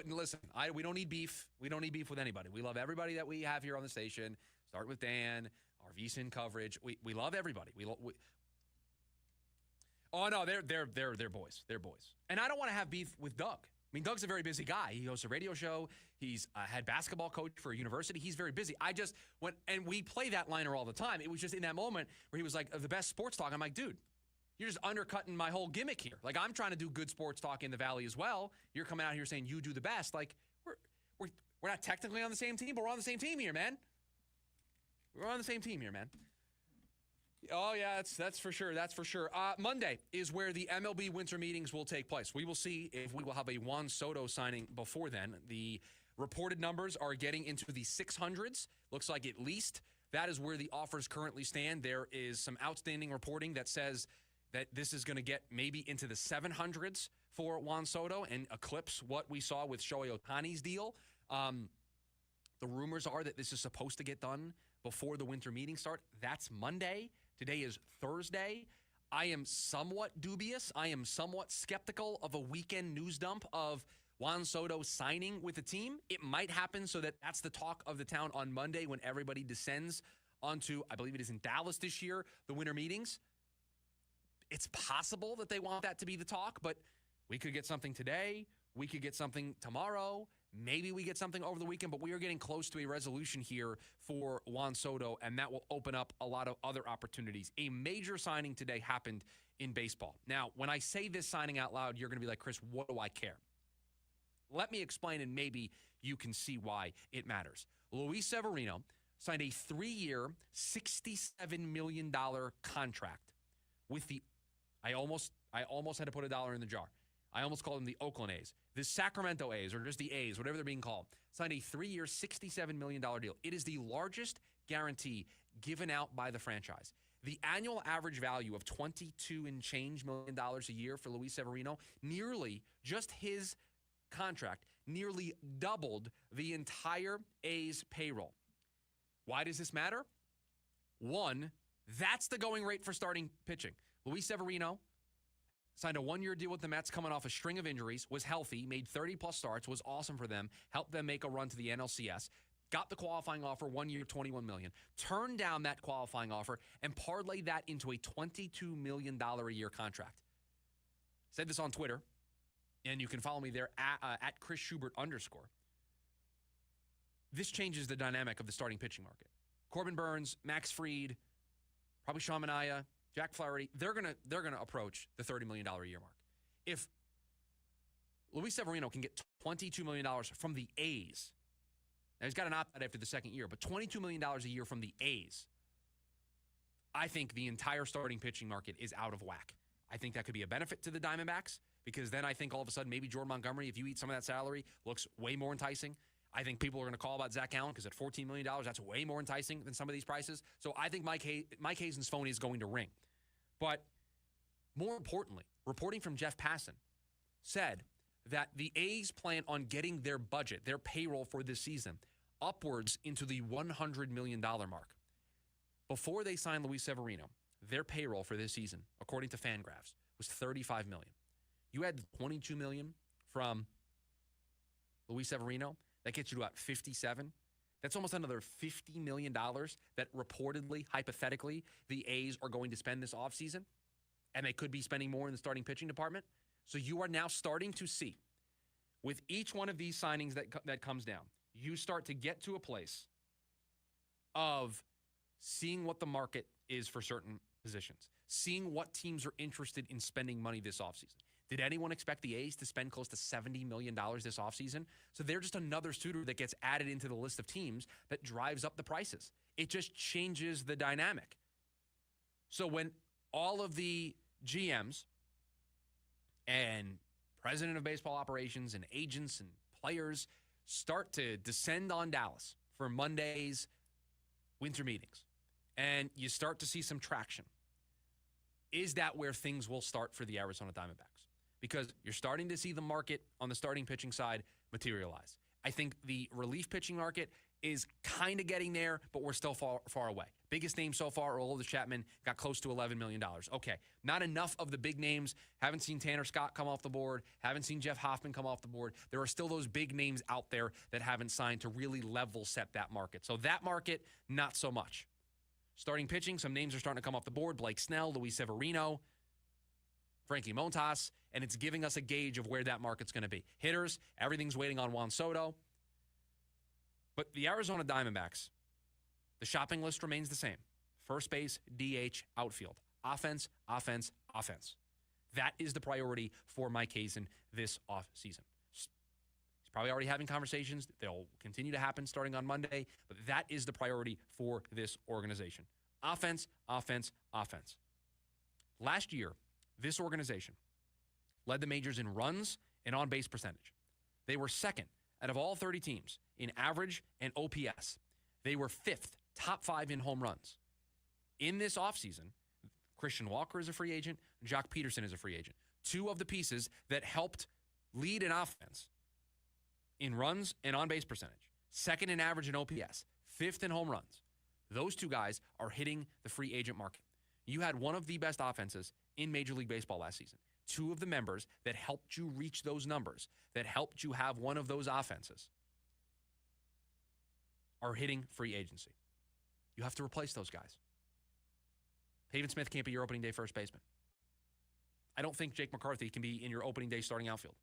listen, we don't need beef. We don't need beef with anybody. We love everybody that we have here on the station. Start with Dan, VSiN coverage. We love everybody. Oh no, they're boys. They're boys. And I don't want to have beef with Doug. I mean, Doug's a very busy guy. He hosts a radio show. He's a head basketball coach for a university. He's very busy. I just went, and we play that liner all the time. It was just in that moment where he was like, the best sports talk. I'm like, dude, you're just undercutting my whole gimmick here. Like, I'm trying to do good sports talk in the Valley as well. You're coming out here saying you do the best. Like, we're not technically on the same team, but we're on the same team here, man. We're on the same team here, man. Oh, yeah, that's for sure. That's for sure. Monday is where the MLB winter meetings will take place. We will see if we will have a Juan Soto signing before then. The reported numbers are getting into the 600s. Looks like at least that is where the offers currently stand. There is some outstanding reporting that says that this is going to get maybe into the 700s for Juan Soto and eclipse what we saw with Shohei Ohtani's deal. The rumors are that this is supposed to get done before the winter meetings start. That's Monday. Today is Thursday. I am somewhat dubious. I am somewhat skeptical of a weekend news dump of Juan Soto signing with the team. It might happen so that's the talk of the town on Monday when everybody descends onto, I believe it is in Dallas this year, the winter meetings. It's possible that they want that to be the talk, but we could get something today. We could get something tomorrow. Maybe we get something over the weekend, but we are getting close to a resolution here for Juan Soto, and that will open up a lot of other opportunities. A major signing today happened in baseball. Now, when I say this signing out loud, you're going to be like, Chris, what do I care? Let me explain, and maybe you can see why it matters. Luis Severino signed a 3-year, $67 million contract with the I almost had to put a dollar in the jar. I almost called them the Oakland A's. The Sacramento A's, or just the A's, whatever they're being called, signed a 3-year, $67 million deal. It is the largest guarantee given out by the franchise. The annual average value of $22 and change million a year for Luis Severino, nearly, just his contract, nearly doubled the entire A's payroll. Why does this matter? One, that's the going rate for starting pitching. Luis Severino signed a 1-year deal with the Mets coming off a string of injuries, was healthy, made 30-plus starts, was awesome for them, helped them make a run to the NLCS, got the qualifying offer, 1 year, $21 million, turned down that qualifying offer, and parlayed that into a $22 million a year contract. Said this on Twitter, and you can follow me there at Chris Schubert _. This changes the dynamic of the starting pitching market. Corbin Burns, Max Fried, probably Sean Manaea, Jack Flaherty, they're gonna approach the $30 million a year mark. If Luis Severino can get $22 million from the A's, now he's got an opt-out after the second year, but $22 million a year from the A's, I think the entire starting pitching market is out of whack. I think that could be a benefit to the Diamondbacks because then I think all of a sudden maybe Jordan Montgomery, if you eat some of that salary, looks way more enticing. I think people are going to call about Zach Allen because at $14 million, that's way more enticing than some of these prices. So I think Mike Hazen's phone is going to ring. But more importantly, reporting from Jeff Passan said that the A's plan on getting their budget, their payroll for this season, upwards into the $100 million mark. Before they signed Luis Severino, their payroll for this season, according to Fangraphs, was $35 million. You add $22 million from Luis Severino, that gets you to about 57. That's almost another $50 million that reportedly, hypothetically, the A's are going to spend this offseason. And they could be spending more in the starting pitching department. So you are now starting to see, with each one of these signings that comes down, you start to get to a place of seeing what the market is for certain positions, seeing what teams are interested in spending money this offseason. Did anyone expect the A's to spend close to $70 million this offseason? So they're just another suitor that gets added into the list of teams that drives up the prices. It just changes the dynamic. So when all of the GMs and president of baseball operations and agents and players start to descend on Dallas for Monday's winter meetings, and you start to see some traction, is that where things will start for the Arizona Diamondbacks? Because you're starting to see the market on the starting pitching side materialize. I think the relief pitching market is kind of getting there, but we're still far away. Biggest name so far, Aroldis Chapman, got close to $11 million. Okay, not enough of the big names. Haven't seen Tanner Scott come off the board. Haven't seen Jeff Hoffman come off the board. There are still those big names out there that haven't signed to really level set that market. So that market, not so much. Starting pitching, some names are starting to come off the board. Blake Snell, Luis Severino, Frankie Montas, and it's giving us a gauge of where that market's going to be. Hitters, everything's waiting on Juan Soto. But the Arizona Diamondbacks, the shopping list remains the same. First base, DH, outfield. Offense, offense, offense. That is the priority for Mike Hazen this offseason. He's probably already having conversations. They'll continue to happen starting on Monday, but that is the priority for this organization. Offense, offense, offense. Last year, this organization led the majors in runs and on-base percentage. They were second out of all 30 teams in average and OPS. They were fifth, top 5 in home runs. In this offseason, Christian Walker is a free agent. Jock Peterson is a free agent. Two of the pieces that helped lead an offense in runs and on-base percentage. Second in average and OPS. Fifth in home runs. Those two guys are hitting the free agent market. You had one of the best offenses in Major League Baseball last season. Two of the members that helped you reach those numbers, that helped you have one of those offenses, are hitting free agency. You have to replace those guys. Pavin Smith can't be your opening day first baseman. I don't think Jake McCarthy can be in your opening day starting outfield.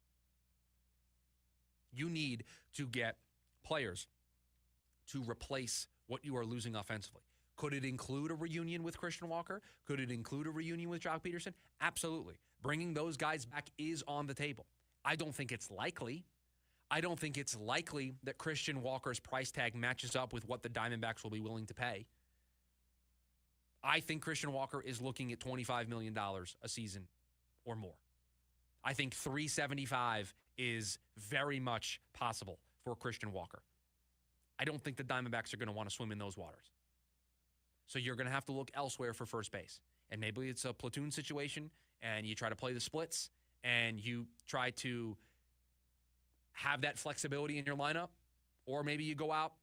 You need to get players to replace what you are losing offensively. Could it include a reunion with Christian Walker? Could it include a reunion with Jock Peterson? Absolutely. Bringing those guys back is on the table. I don't think it's likely. I don't think it's likely that Christian Walker's price tag matches up with what the Diamondbacks will be willing to pay. I think Christian Walker is looking at $25 million a season or more. I think $375 is very much possible for Christian Walker. I don't think the Diamondbacks are going to want to swim in those waters. So you're going to have to look elsewhere for first base. And maybe it's a platoon situation, and you try to play the splits, and you try to have that flexibility in your lineup. Or maybe you go out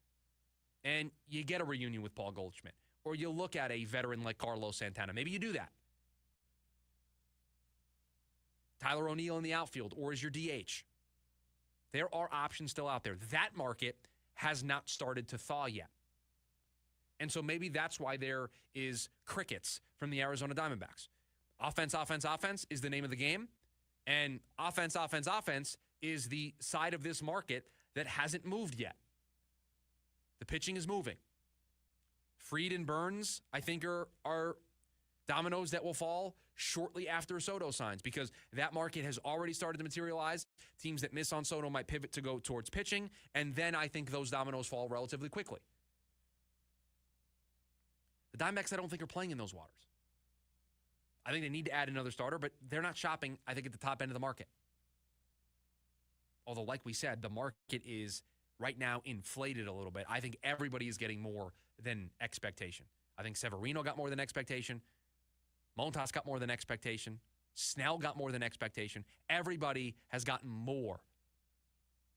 and you get a reunion with Paul Goldschmidt. Or you look at a veteran like Carlos Santana. Maybe you do that. Tyler O'Neill in the outfield, or as your DH. There are options still out there. That market has not started to thaw yet. And so maybe that's why there is crickets from the Arizona Diamondbacks. Offense, offense, offense is the name of the game. And offense, offense, offense is the side of this market that hasn't moved yet. The pitching is moving. Fried and Burns, I think, are dominoes that will fall shortly after Soto signs, because that market has already started to materialize. Teams that miss on Soto might pivot to go towards pitching, and then I think those dominoes fall relatively quickly. The Diamondbacks, I don't think, are playing in those waters. I think they need to add another starter, but they're not shopping, I think, at the top end of the market. Although, like we said, the market is right now inflated a little bit. I think everybody is getting more than expectation. I think Severino got more than expectation. Montas got more than expectation. Snell got more than expectation. Everybody has gotten more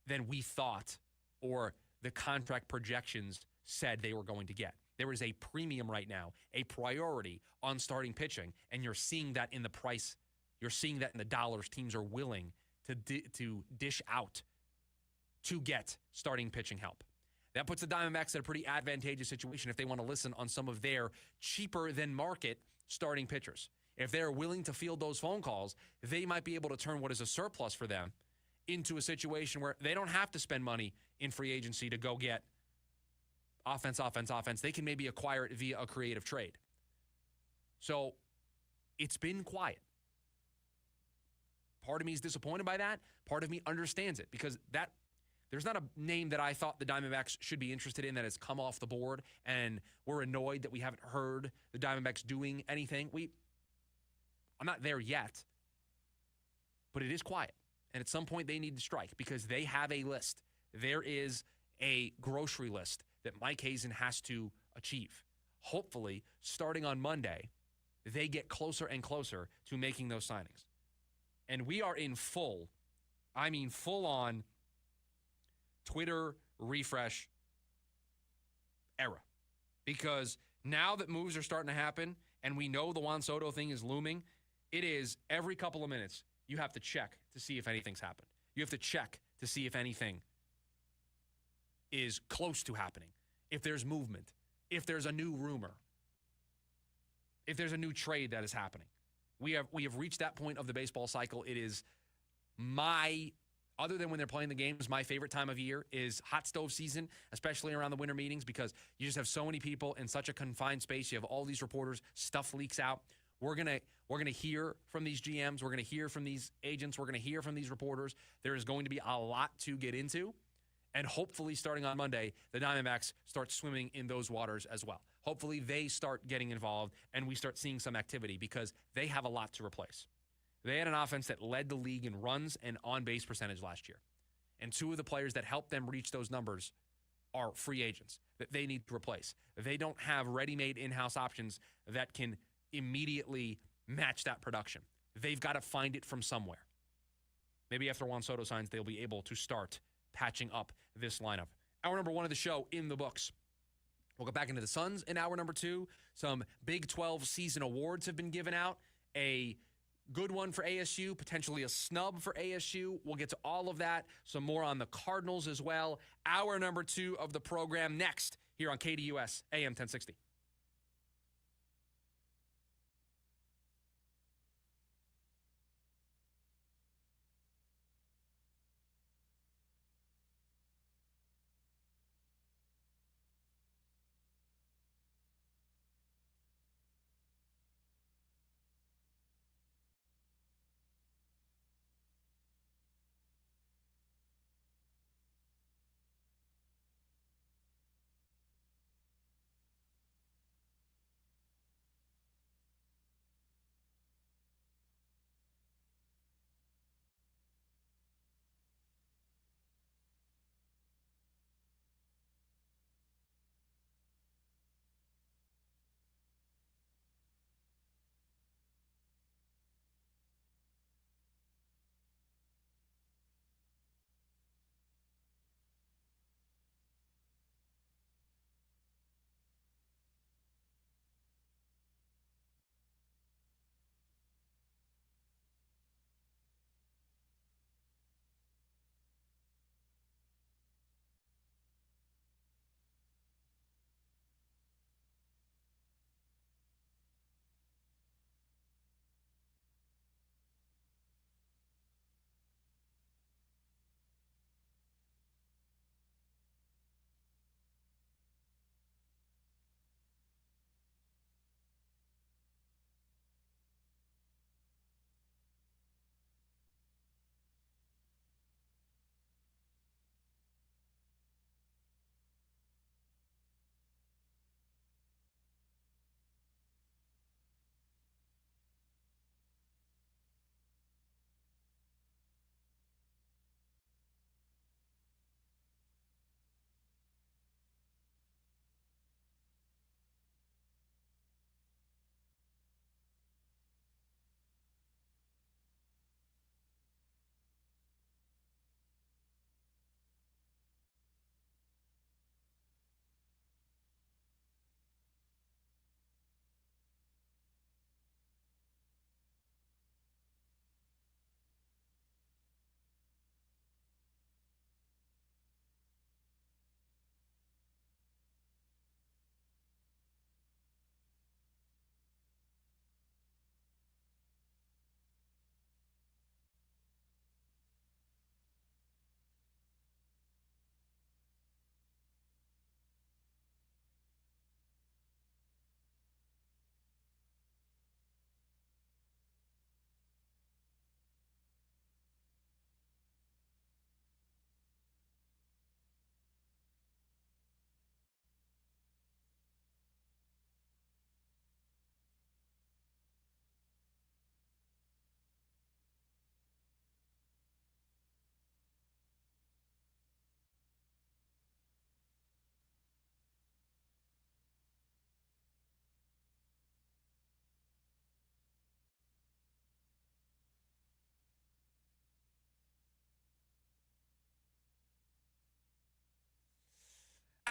than we thought or the contract projections said they were going to get. There is a premium right now, a priority on starting pitching, and you're seeing that in the price. You're seeing that in the dollars teams are willing to dish out to get starting pitching help. That puts the Diamondbacks in a pretty advantageous situation if they want to listen on some of their cheaper than market starting pitchers. If they're willing to field those phone calls, they might be able to turn what is a surplus for them into a situation where they don't have to spend money in free agency to go get offense, offense, offense. They can maybe acquire it via a creative trade. So it's been quiet. Part of me is disappointed by that. Part of me understands it, because there's not a name that I thought the Diamondbacks should be interested in that has come off the board, and we're annoyed that we haven't heard the Diamondbacks doing anything. I'm not there yet, but it is quiet. And at some point they need to strike, because they have a list. There is a grocery list that Mike Hazen has to achieve. Hopefully, starting on Monday, they get closer and closer to making those signings. And we are in full on Twitter refresh era. Because now that moves are starting to happen and we know the Juan Soto thing is looming, it is every couple of minutes you have to check to see if anything's happened. You have to check to see if anything is close to happening, if there's movement, if there's a new rumor. if there's a new trade that is happening. We have reached that point of the baseball cycle. It is other than when they're playing the games, my favorite time of year is hot stove season, especially around the winter meetings, because you just have so many people in such a confined space. You have all these reporters, stuff leaks out. We're gonna hear from these GMs. We're gonna hear from these agents. We're gonna hear from these reporters. There is going to be a lot to get into. And hopefully starting on Monday, the Diamondbacks start swimming in those waters as well. Hopefully they start getting involved and we start seeing some activity because they have a lot to replace. They had an offense that led the league in runs and on-base percentage last year. And two of the players that helped them reach those numbers are free agents that they need to replace. They don't have ready-made in-house options that can immediately match that production. They've got to find it from somewhere. Maybe after Juan Soto signs, they'll be able to start patching up this lineup. Hour number 1 of the show in the books. We'll go back into the Suns in hour number 2. Some Big 12 season awards have been given out. A good one for ASU, potentially a snub for ASU. We'll get to all of that. Some more on the Cardinals as well. Hour number 2 of the program next here on KDUS AM 1060.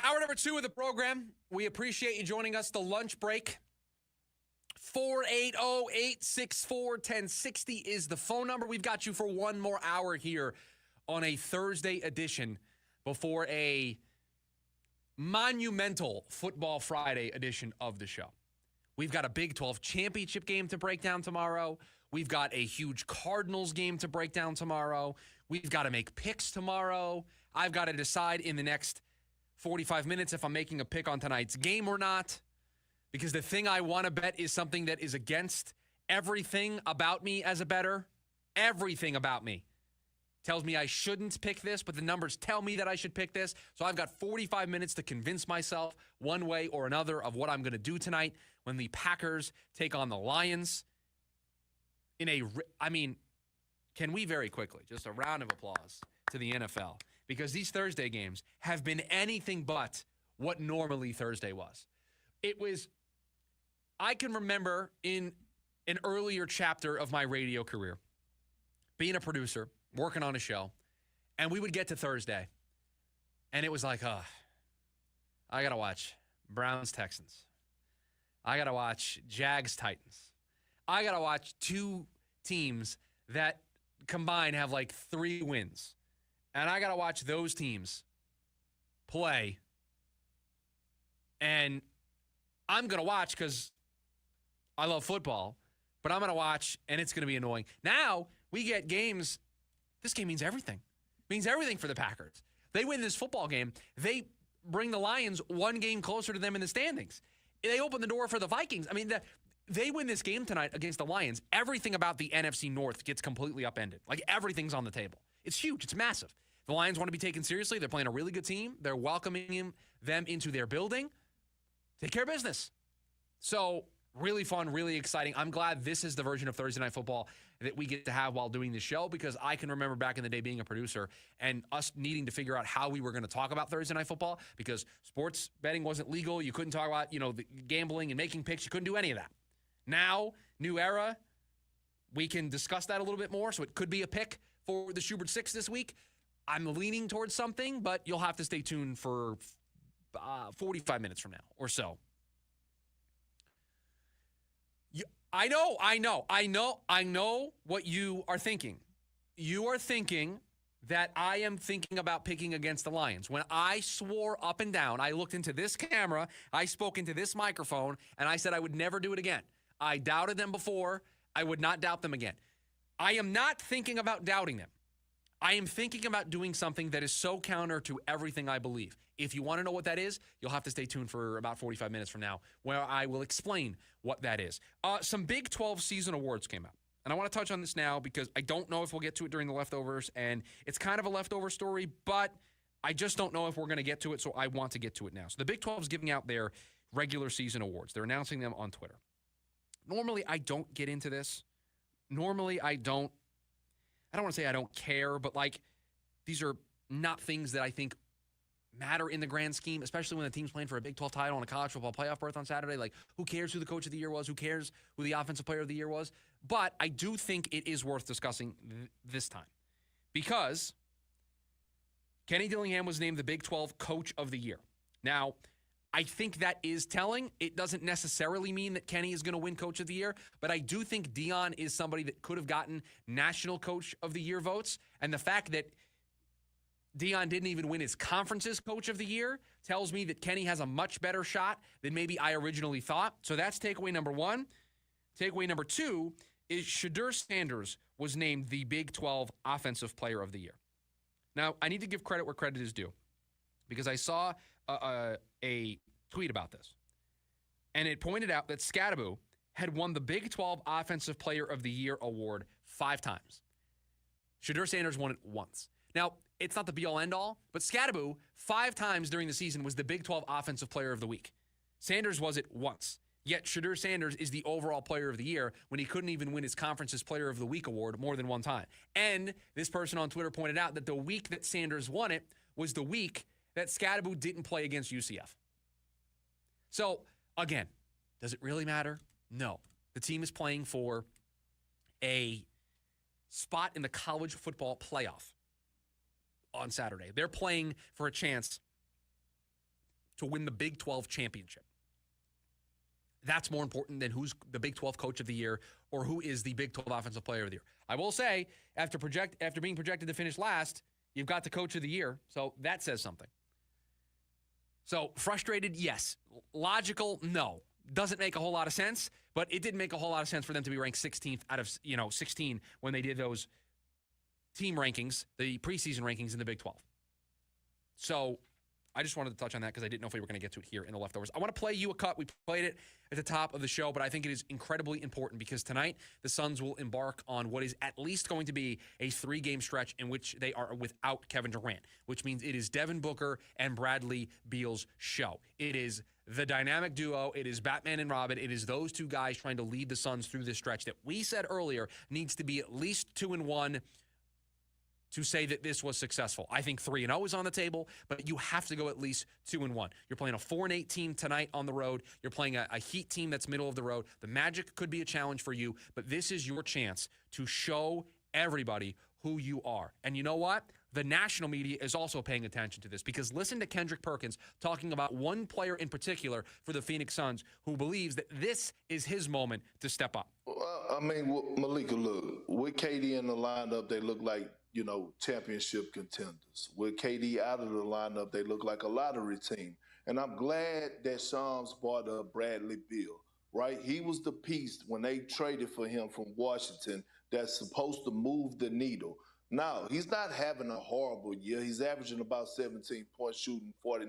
Hour number 2 of the program. We appreciate you joining us. The lunch break. 480-864-1060 is the phone number. We've got you for one more hour here on a Thursday edition before a monumental Football Friday edition of the show. We've got a Big 12 championship game to break down tomorrow. We've got a huge Cardinals game to break down tomorrow. We've got to make picks tomorrow. I've got to decide in the next 45 minutes if I'm making a pick on tonight's game or not, because the thing I want to bet is something that is against everything about me as a bettor. Everything about me tells me I shouldn't pick this, but the numbers tell me that I should pick this. So I've got 45 minutes to convince myself one way or another of what I'm going to do tonight when the Packers take on the Lions. Can we very quickly, just a round of applause to the NFL, because these Thursday games have been anything but what normally Thursday was. I can remember in an earlier chapter of my radio career, being a producer, working on a show, and we would get to Thursday, and it was like, I got to watch Browns-Texans. I got to watch Jags-Titans. I got to watch two teams that combined have like 3 wins. And I got to watch those teams play. And I'm going to watch because I love football, but I'm going to watch, and it's going to be annoying. Now we get games. This game means everything. It means everything for the Packers. They win this football game. They bring the Lions one game closer to them in the standings. They open the door for the Vikings. I mean, they win this game tonight against the Lions. Everything about the NFC North gets completely upended. Like, everything's on the table. It's huge. It's massive. The Lions want to be taken seriously. They're playing a really good team. They're welcoming them into their building. Take care of business. So, really fun, really exciting. I'm glad this is the version of Thursday Night Football that we get to have while doing this show, because I can remember back in the day being a producer and us needing to figure out how we were going to talk about Thursday Night Football, because sports betting wasn't legal. You couldn't talk about, the gambling and making picks. You couldn't do any of that. Now, new era, we can discuss that a little bit more, so it could be a pick for the Schubert 6 this week. I'm leaning towards something, but you'll have to stay tuned for 45 minutes from now or so. I know what you are thinking. You are thinking that I am thinking about picking against the Lions. When I swore up and down, I looked into this camera, I spoke into this microphone, and I said I would never do it again. I doubted them before. I would not doubt them again. I am not thinking about doubting them. I am thinking about doing something that is so counter to everything I believe. If you want to know what that is, you'll have to stay tuned for about 45 minutes from now, where I will explain what that is. Some Big 12 season awards came out. And I want to touch on this now because I don't know if we'll get to it during the leftovers. And it's kind of a leftover story, but I just don't know if we're going to get to it, so I want to get to it now. So the Big 12 is giving out their regular season awards. They're announcing them on Twitter. Normally, I don't get into this. Normally, I don't want to say I don't care, but these are not things that I think matter in the grand scheme, especially when the team's playing for a Big 12 title and a college football playoff berth on Saturday. Who cares who the coach of the year was? Who cares who the offensive player of the year was? But I do think it is worth discussing this time, because Kenny Dillingham was named the Big 12 Coach of the Year. Now, I think that is telling. It doesn't necessarily mean that Kenny is going to win Coach of the Year, but I do think Dion is somebody that could have gotten National Coach of the Year votes. And the fact that Dion didn't even win his conference's Coach of the Year tells me that Kenny has a much better shot than maybe I originally thought. So that's takeaway number one. Takeaway number two is Shedeur Sanders was named the Big 12 Offensive Player of the Year. Now, I need to give credit where credit is due, because I saw a tweet about this, and it pointed out that Scadaboo had won the Big 12 Offensive Player of the Year award 5 times. Shedeur Sanders won it once. Now, it's not the be-all, end-all, but Scadaboo 5 times during the season was the Big 12 Offensive Player of the Week. Sanders was it once. Yet Shedeur Sanders is the overall Player of the Year when he couldn't even win his conference's Player of the Week award more than one time. And this person on Twitter pointed out that the week that Sanders won it was the week that Scadaboo didn't play against UCF. So, again, does it really matter? No. The team is playing for a spot in the college football playoff on Saturday. They're playing for a chance to win the Big 12 championship. That's more important than who's the Big 12 Coach of the Year or who is the Big 12 Offensive Player of the Year. I will say, after being projected to finish last, you've got the Coach of the Year, so that says something. So, frustrated, yes. Logical, no. Doesn't make a whole lot of sense, but it didn't make a whole lot of sense for them to be ranked 16th out of 16 when they did those team rankings, the preseason rankings in the Big 12. So I just wanted to touch on that because I didn't know if we were going to get to it here in the leftovers. I want to play you a cut. We played it at the top of the show, but I think it is incredibly important because tonight the Suns will embark on what is at least going to be a 3-game stretch in which they are without Kevin Durant, which means it is Devin Booker and Bradley Beal's show. It is the dynamic duo. It is Batman and Robin. It is those two guys trying to lead the Suns through this stretch that we said earlier needs to be at least 2-1 to say that this was successful. I think 3-0 is on the table, but you have to go at least 2-1. You're playing a 4-8 team tonight on the road. You're playing a Heat team that's middle of the road. The Magic could be a challenge for you, but this is your chance to show everybody who you are. And you know what? The national media is also paying attention to this because listen to Kendrick Perkins talking about one player in particular for the Phoenix Suns who believes that this is his moment to step up. Well, I mean, Malika, look, with KD in the lineup, they look like, championship contenders. With KD out of the lineup, they look like a lottery team. And I'm glad that Shams brought up Bradley Beal, right? He was the piece when they traded for him from Washington that's supposed to move the needle. Now, he's not having a horrible year. He's averaging about 17 points, shooting 49%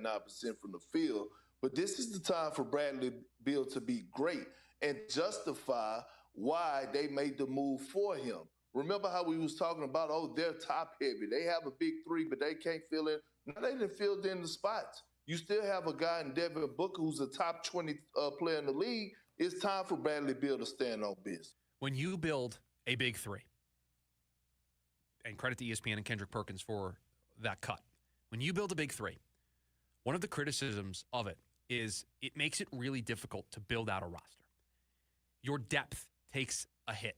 from the field. But this is the time for Bradley Beal to be great and justify why they made the move for him. Remember how we was talking about, they're top heavy. They have a big 3, but they can't fill in. No, they didn't fill in the spots. You still have a guy in Devin Booker who's a top 20 player in the league. It's time for Bradley Beal to stand on business. When you build a big 3, and credit to ESPN and Kendrick Perkins for that cut. When you build a big 3, one of the criticisms of it is it makes it really difficult to build out a roster. Your depth takes a hit.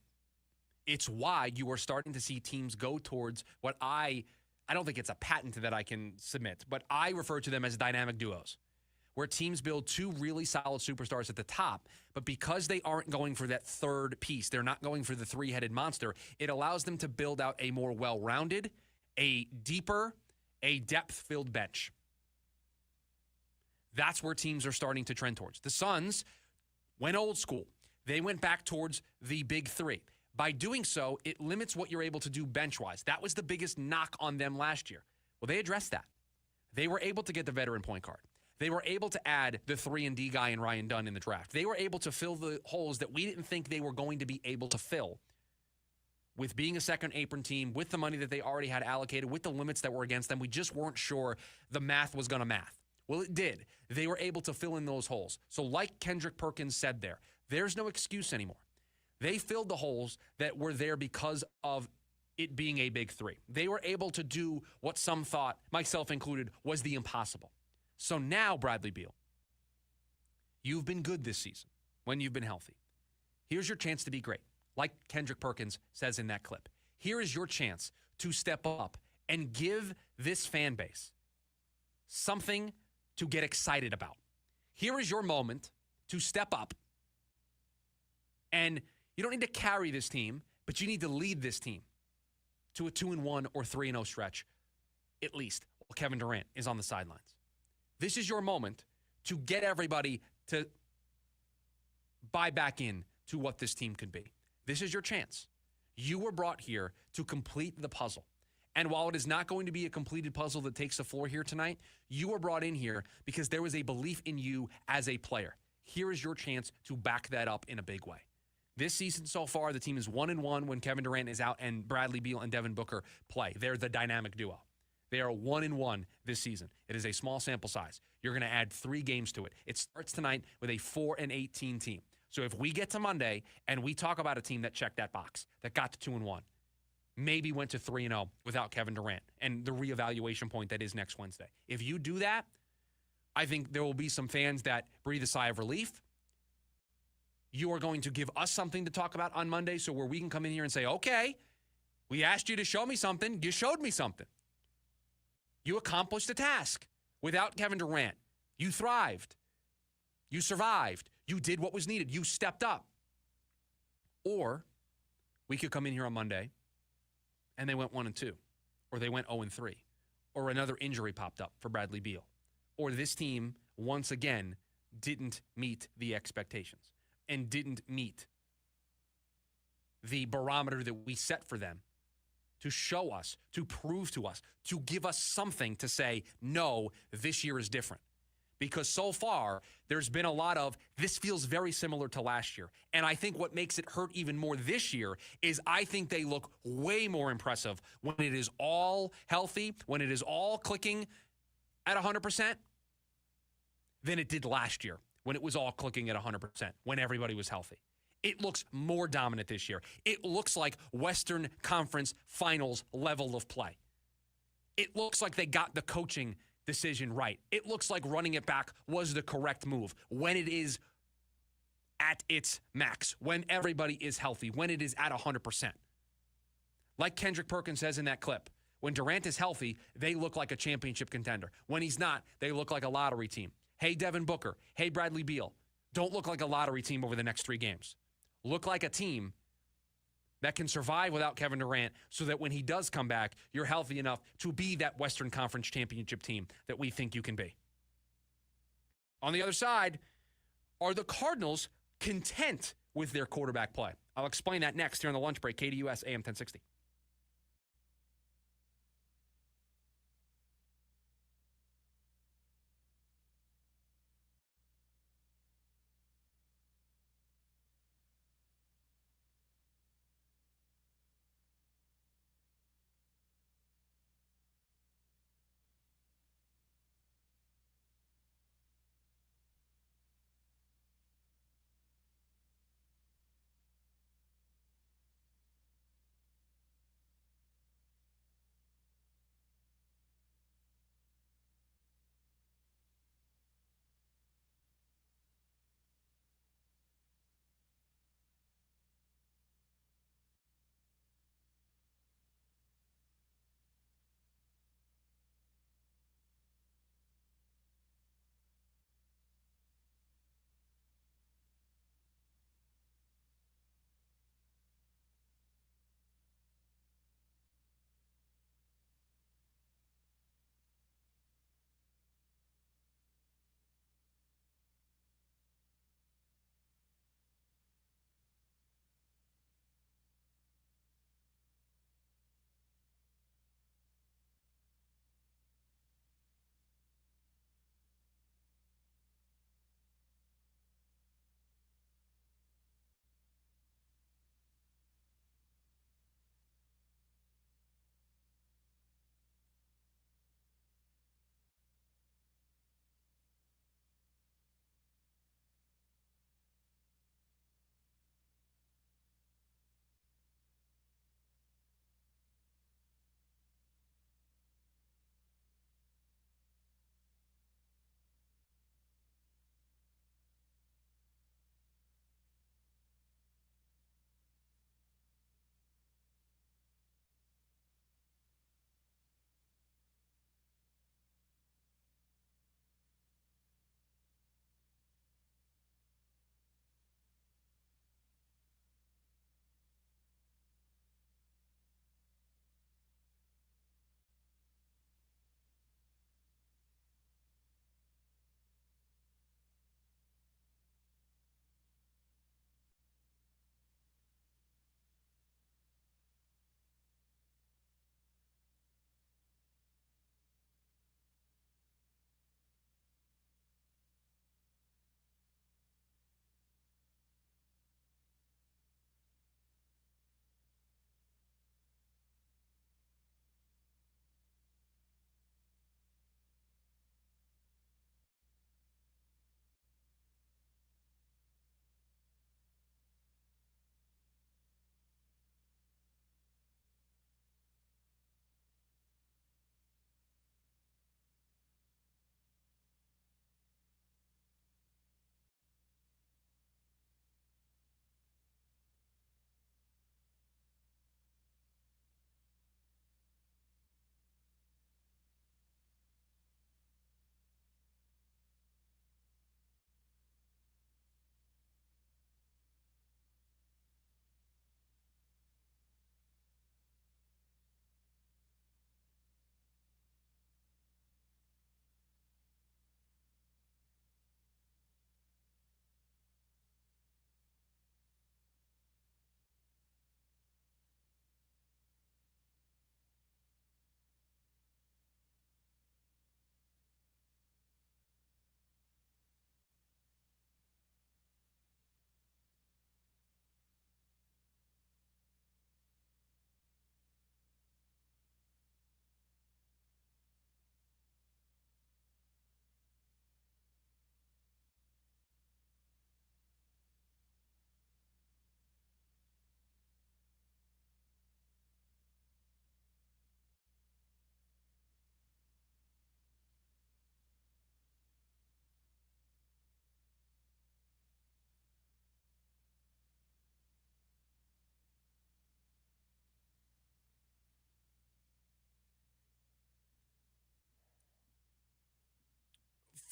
It's why you are starting to see teams go towards what I don't think it's a patent that I can submit, but I refer to them as dynamic duos, where teams build 2 really solid superstars at the top, but because they aren't going for that third piece, they're not going for the 3-headed monster, it allows them to build out a more well-rounded, a deeper, a depth-filled bench. That's where teams are starting to trend towards. The Suns went old school. They went back towards the big 3. By doing so, it limits what you're able to do bench-wise. That was the biggest knock on them last year. Well, they addressed that. They were able to get the veteran point guard. They were able to add the 3-and-D guy in Ryan Dunn in the draft. They were able to fill the holes that we didn't think they were going to be able to fill with being a second apron team, with the money that they already had allocated, with the limits that were against them. We just weren't sure the math was going to math. Well, it did. They were able to fill in those holes. So like Kendrick Perkins said there's no excuse anymore. They filled the holes that were there because of it being a big 3. They were able to do what some thought, myself included, was the impossible. So now, Bradley Beal, you've been good this season when you've been healthy. Here's your chance to be great. Like Kendrick Perkins says in that clip, here is your chance to step up and give this fan base something to get excited about. Here is your moment to step up, and you don't need to carry this team, but you need to lead this team to a 2-1 or 3-0 stretch, at least, while Kevin Durant is on the sidelines. This is your moment to get everybody to buy back in to what this team could be. This is your chance. You were brought here to complete the puzzle. And while it is not going to be a completed puzzle that takes the floor here tonight, you were brought in here because there was a belief in you as a player. Here is your chance to back that up in a big way. This season so far, the team is 1-1 when Kevin Durant is out and Bradley Beal and Devin Booker play. They're the dynamic duo. They are 1-1 this season. It is a small sample size. You're going to add 3 games to it. It starts tonight with a 4-18 team. So if we get to Monday and we talk about a team that checked that box, that got to 2-1, maybe went to 3-0 without Kevin Durant and the reevaluation point that is next Wednesday. If you do that, I think there will be some fans that breathe a sigh of relief. You are going to give us something to talk about on Monday, so where we can come in here and say, okay, we asked you to show me something. You showed me something. You accomplished the task. Without Kevin Durant, you thrived. You survived. You did what was needed. You stepped up. Or we could come in here on Monday and they went 1-2, or they went 0-3, or another injury popped up for Bradley Beal, or this team once again didn't meet the expectations and didn't meet the barometer that we set for them to show us, to prove to us, to give us something to say, no, this year is different. Because so far, there's been a lot of, this feels very similar to last year. And I think what makes it hurt even more this year is I think they look way more impressive when it is all healthy, when it is all clicking at 100%, than it did last year when it was all clicking at 100%, when everybody was healthy. It looks more dominant this year. It looks like Western Conference Finals level of play. It looks like they got the coaching decision right. It looks like running it back was the correct move when it is at its max, when everybody is healthy, when it is at 100%. Like Kendrick Perkins says in that clip, when Durant is healthy, they look like a championship contender. When he's not, they look like a lottery team. Hey, Devin Booker. Hey, Bradley Beal. Don't look like a lottery team over the next 3 games. Look like a team that can survive without Kevin Durant so that when he does come back, you're healthy enough to be that Western Conference championship team that we think you can be. On the other side, are the Cardinals content with their quarterback play? I'll explain that next here on the lunch break. KDUS AM 1060.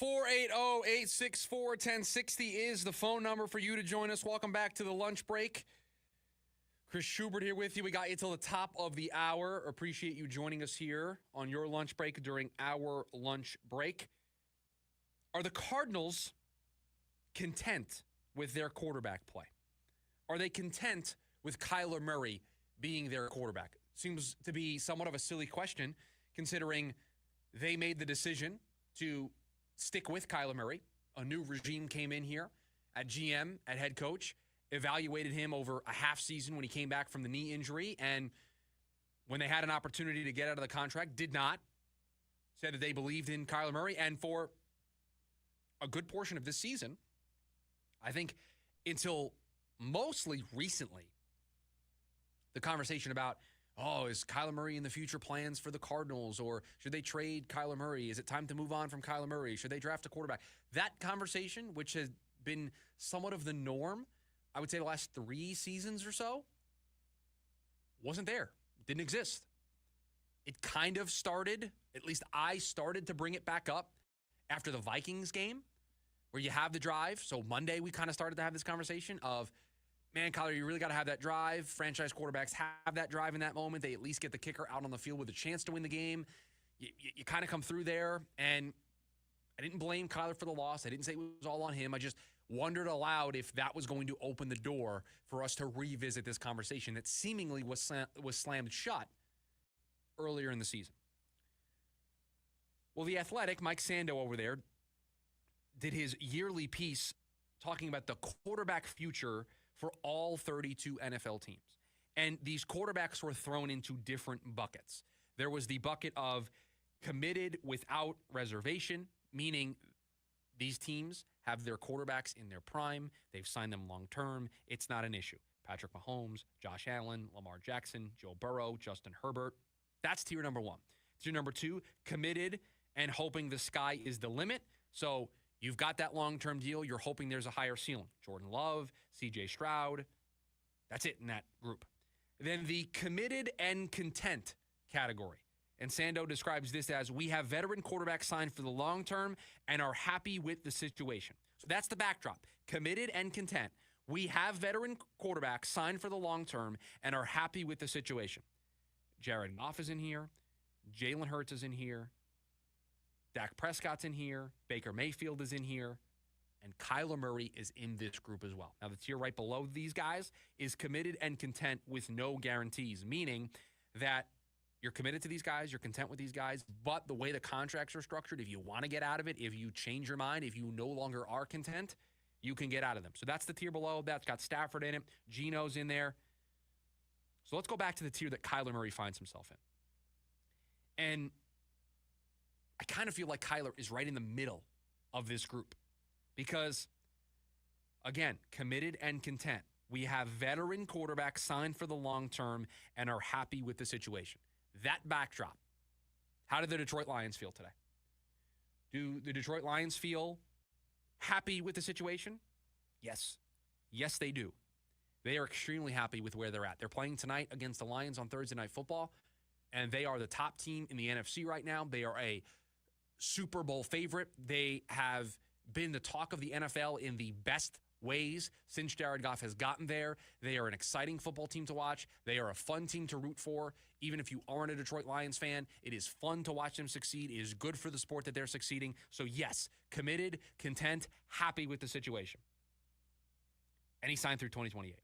480-864-1060 is the phone number for you to join us. Welcome back to the lunch break. Chris Schubert here with you. We got you till the top of the hour. Appreciate you joining us here on your lunch break during our lunch break. Are the Cardinals content with their quarterback play? Are they content with Kyler Murray being their quarterback? Seems to be somewhat of a silly question, considering they made the decision to stick with Kyler Murray. A new regime came in here at GM, at head coach, evaluated him over a half season when he came back from the knee injury, and when they had an opportunity to get out of the contract, did not. Said that they believed in Kyler Murray, and for a good portion of this season, I think until mostly recently, the conversation about, is Kyler Murray in the future plans for the Cardinals, or should they trade Kyler Murray? Is it time to move on from Kyler Murray? Should they draft a quarterback? That conversation, which has been somewhat of the norm, I would say the last 3 seasons or so, wasn't there. Didn't exist. It kind of started, at least I started to bring it back up after the Vikings game, where you have the drive. So Monday, we kind of started to have this conversation of, man, Kyler, you really got to have that drive. Franchise quarterbacks have that drive in that moment. They at least get the kicker out on the field with a chance to win the game. You kind of come through there, and I didn't blame Kyler for the loss. I didn't say it was all on him. I just wondered aloud if that was going to open the door for us to revisit this conversation that seemingly was slammed shut earlier in the season. Well, the Athletic, Mike Sando over there, did his yearly piece talking about the quarterback future for all 32 NFL teams. And these quarterbacks were thrown into different buckets. There was the bucket of committed without reservation, meaning these teams have their quarterbacks in their prime. They've signed them long-term. It's not an issue. Patrick Mahomes, Josh Allen, Lamar Jackson, Joe Burrow, Justin Herbert. That's tier number 1. Tier number 2, committed and hoping the sky is the limit. So you've got that long-term deal. You're hoping there's a higher ceiling. Jordan Love, C.J. Stroud. That's it in that group. Then the committed and content category. And Sando describes this as, we have veteran quarterbacks signed for the long term and are happy with the situation. So that's the backdrop. Committed and content. We have veteran quarterbacks signed for the long term and are happy with the situation. Jared Goff is in here. Jalen Hurts is in here. Dak Prescott's in here. Baker Mayfield is in here. And Kyler Murray is in this group as well. Now, the tier right below these guys is committed and content with no guarantees, meaning that you're committed to these guys, you're content with these guys, but the way the contracts are structured, if you want to get out of it, if you change your mind, if you no longer are content, you can get out of them. So that's the tier below. That's got Stafford in it. Geno's in there. So let's go back to the tier that Kyler Murray finds himself in. And I kind of feel like Kyler is right in the middle of this group because, again, committed and content. We have veteran quarterbacks signed for the long term and are happy with the situation. That backdrop, how do the Detroit Lions feel today? Do the Detroit Lions feel happy with the situation? Yes. Yes, they do. They are extremely happy with where they're at. They're playing tonight against the Lions on Thursday Night Football, and they are the top team in the NFC right now. They are a Super Bowl favorite. They have been the talk of the NFL in the best ways since Jared Goff has gotten there. They are an exciting football team to watch. They are a fun team to root for. Even if you aren't a Detroit Lions fan, it is fun to watch them succeed. It is good for the sport that they're succeeding. So yes, committed, content, happy with the situation. And he signed through 2028.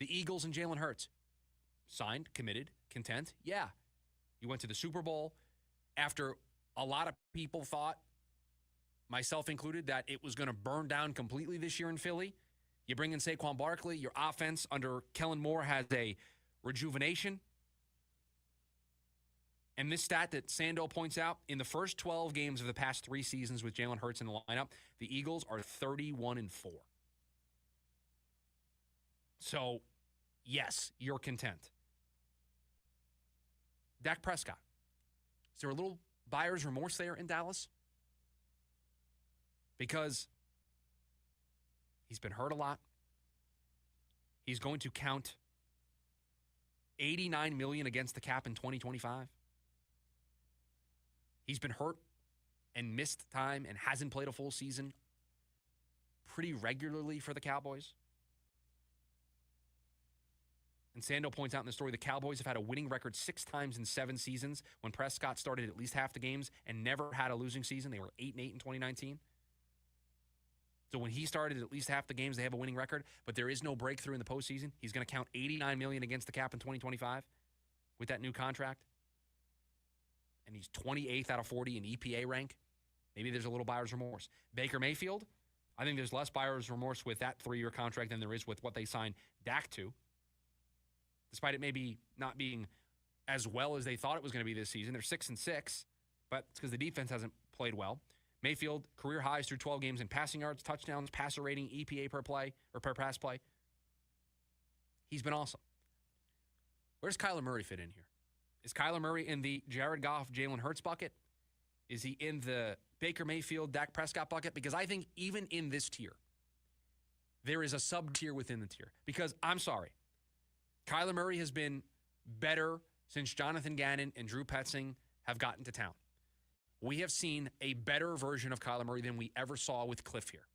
The Eagles and Jalen Hurts, signed, committed, content. Yeah. You went to the Super Bowl after a lot of people thought, myself included, that it was going to burn down completely this year in Philly. You bring in Saquon Barkley. Your offense under Kellen Moore has a rejuvenation. And this stat that Sando points out, in the first 12 games of the past 3 seasons with Jalen Hurts in the lineup, the Eagles are 31-4. So, yes, you're content. Dak Prescott. Is there a little buyer's remorse there in Dallas? Because he's been hurt a lot. He's going to count $89 million against the cap in 2025. He's been hurt and missed time and hasn't played a full season pretty regularly for the Cowboys. And Sando points out in the story, the Cowboys have had a winning record 6 times in 7 seasons when Prescott started at least half the games and never had a losing season. They were 8-8 in 2019. So when he started at least half the games, they have a winning record, but there is no breakthrough in the postseason. He's going to count $89 million against the cap in 2025 with that new contract. And he's 28th out of 40 in EPA rank. Maybe there's a little buyer's remorse. Baker Mayfield, I think there's less buyer's remorse with that 3-year contract than there is with what they signed Dak to. Despite it maybe not being as well as they thought it was going to be this season. They're 6-6, but it's because the defense hasn't played well. Mayfield, career highs through 12 games in passing yards, touchdowns, passer rating, EPA per play, or per pass play. He's been awesome. Where does Kyler Murray fit in here? Is Kyler Murray in the Jared Goff, Jalen Hurts bucket? Is he in the Baker Mayfield, Dak Prescott bucket? Because I think even in this tier, there is a sub-tier within the tier. Because, I'm sorry, Kyler Murray has been better since Jonathan Gannon and Drew Petzing have gotten to town. We have seen a better version of Kyler Murray than we ever saw with Cliff here.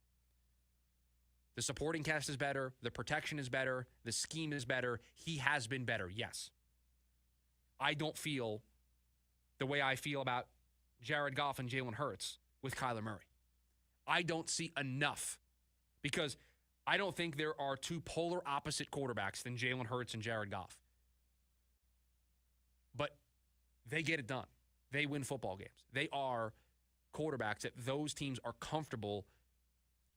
The supporting cast is better. The protection is better. The scheme is better. He has been better, yes. I don't feel the way I feel about Jared Goff and Jalen Hurts with Kyler Murray. I don't see enough because I don't think there are two polar opposite quarterbacks than Jalen Hurts and Jared Goff. But they get it done. They win football games. They are quarterbacks that those teams are comfortable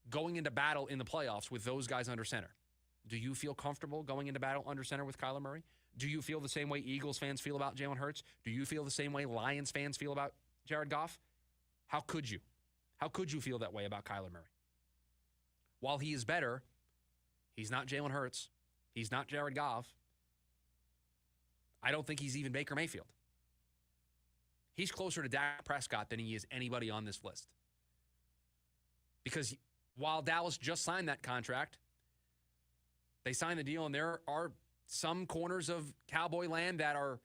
going into battle in the playoffs with those guys under center. Do you feel comfortable going into battle under center with Kyler Murray? Do you feel the same way Eagles fans feel about Jalen Hurts? Do you feel the same way Lions fans feel about Jared Goff? How could you? How could you feel that way about Kyler Murray? While he is better, he's not Jalen Hurts. He's not Jared Goff. I don't think he's even Baker Mayfield. He's closer to Dak Prescott than he is anybody on this list. Because while Dallas just signed that contract, they signed the deal, and there are some corners of Cowboy land that are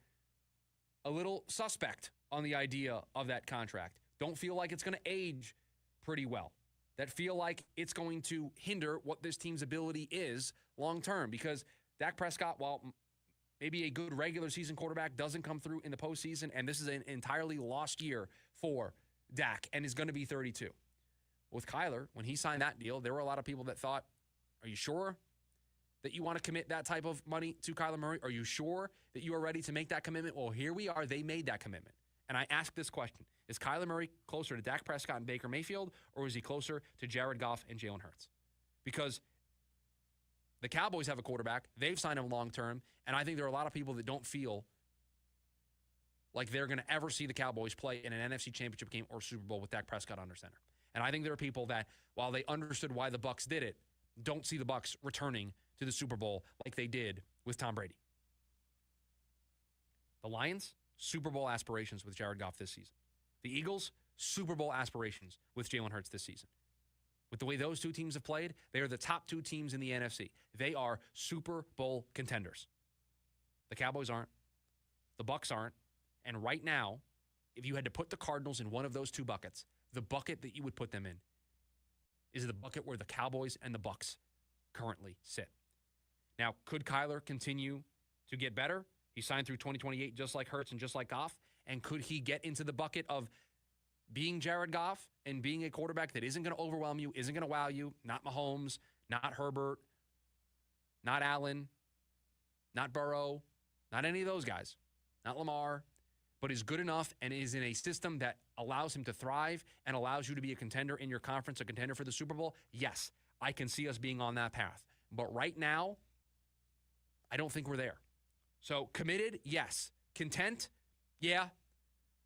a little suspect on the idea of that contract. Don't feel like it's going to age pretty well. That feel like it's going to hinder what this team's ability is long term. Because Dak Prescott, while maybe a good regular season quarterback, doesn't come through in the postseason, and this is an entirely lost year for Dak and is going to be 32. With Kyler, when he signed that deal, there were a lot of people that thought, are you sure that you want to commit that type of money to Kyler Murray? Are you sure that you are ready to make that commitment? Well, here we are. They made that commitment. And I ask this question. Is Kyler Murray closer to Dak Prescott and Baker Mayfield, or is he closer to Jared Goff and Jalen Hurts? Because the Cowboys have a quarterback. They've signed him long-term, and I think there are a lot of people that don't feel like they're going to ever see the Cowboys play in an NFC Championship game or Super Bowl with Dak Prescott under center. And I think there are people that, while they understood why the Bucs did it, don't see the Bucs returning to the Super Bowl like they did with Tom Brady. The Lions, Super Bowl aspirations with Jared Goff this season. The Eagles, Super Bowl aspirations with Jalen Hurts this season. With the way those two teams have played, they are the top 2 teams in the NFC. They are Super Bowl contenders. The Cowboys aren't. The Bucs aren't. And right now, if you had to put the Cardinals in one of those 2 buckets, the bucket that you would put them in is the bucket where the Cowboys and the Bucs currently sit. Now, could Kyler continue to get better? He signed through 2028 just like Hurts and just like Goff. And could he get into the bucket of being Jared Goff and being a quarterback that isn't going to overwhelm you, isn't going to wow you, not Mahomes, not Herbert, not Allen, not Burrow, not any of those guys, not Lamar, but is good enough and is in a system that allows him to thrive and allows you to be a contender in your conference, a contender for the Super Bowl? Yes, I can see us being on that path. But right now, I don't think we're there. So committed, yes. Content, yeah.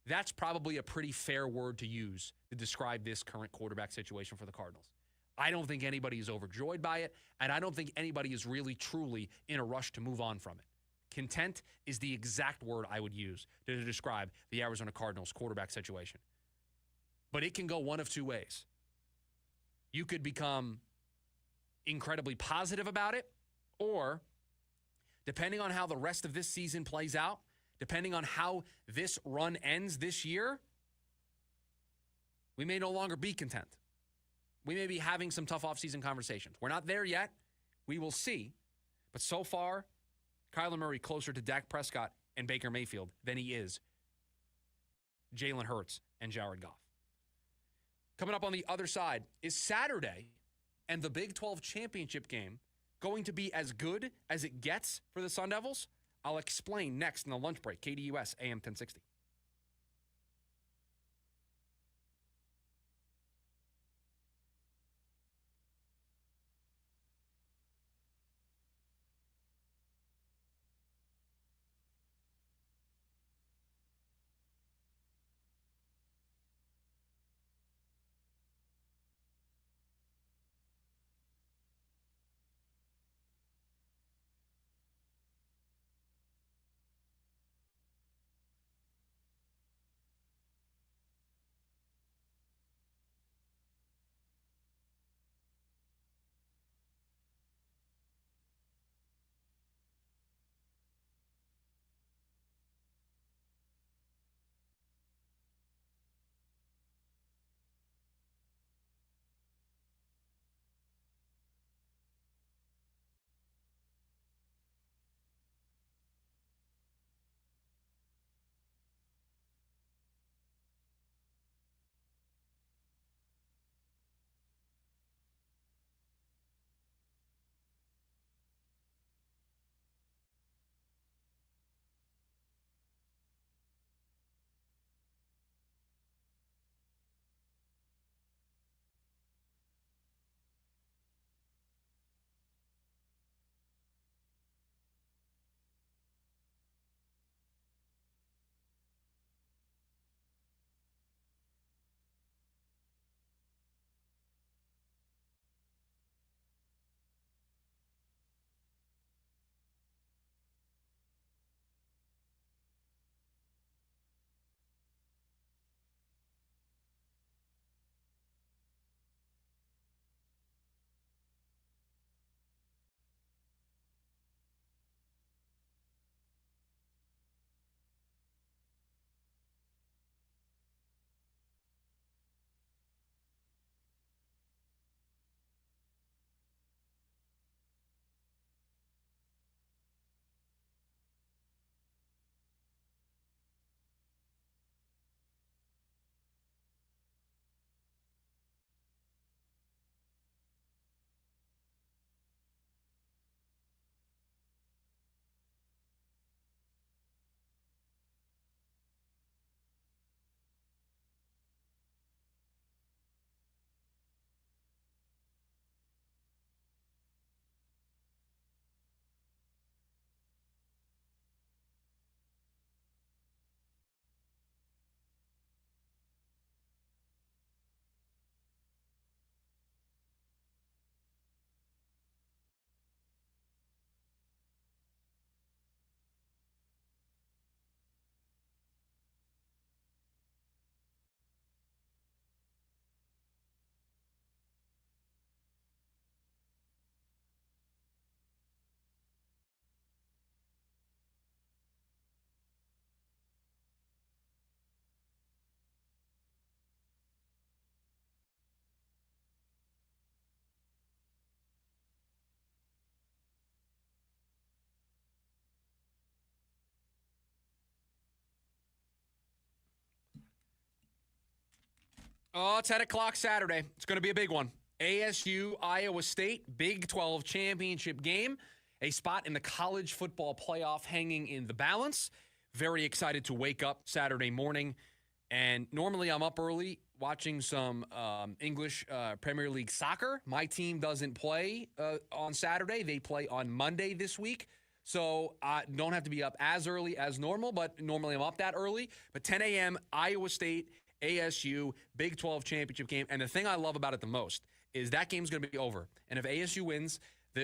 That's probably a pretty fair word to use to describe this current quarterback situation for the Cardinals. I don't think anybody is overjoyed by it, and I don't think anybody is really, truly in a rush to move on from it. Content is the exact word I would use to describe the Arizona Cardinals quarterback situation. But it can go one of 2 ways. You could become incredibly positive about it, or depending on how the rest of this season plays out, depending on how this run ends this year, We may no longer be content. We may be having some tough offseason conversations. We're not there yet. We will see. But so far, Kyler Murray closer to Dak Prescott and Baker Mayfield than he is Jalen Hurts and Jared Goff. Coming up on the other side is Saturday and the Big 12 championship game going to be as good as it gets for the Sun Devils? I'll explain next in the lunch break. KDUS AM 1060. Oh, 10 o'clock Saturday. It's going to be a big one. ASU, Iowa State, Big 12 championship game. A spot in the college football playoff hanging in the balance. Very excited to wake up Saturday morning. And normally I'm up early watching some English Premier League soccer. My team doesn't play on Saturday. They play on Monday this week. So I don't have to be up as early as normal, but normally I'm up that early. But 10 a.m., Iowa State, ASU, Big 12 championship game. And the thing I love about it the most is that game's going to be over. And if ASU wins,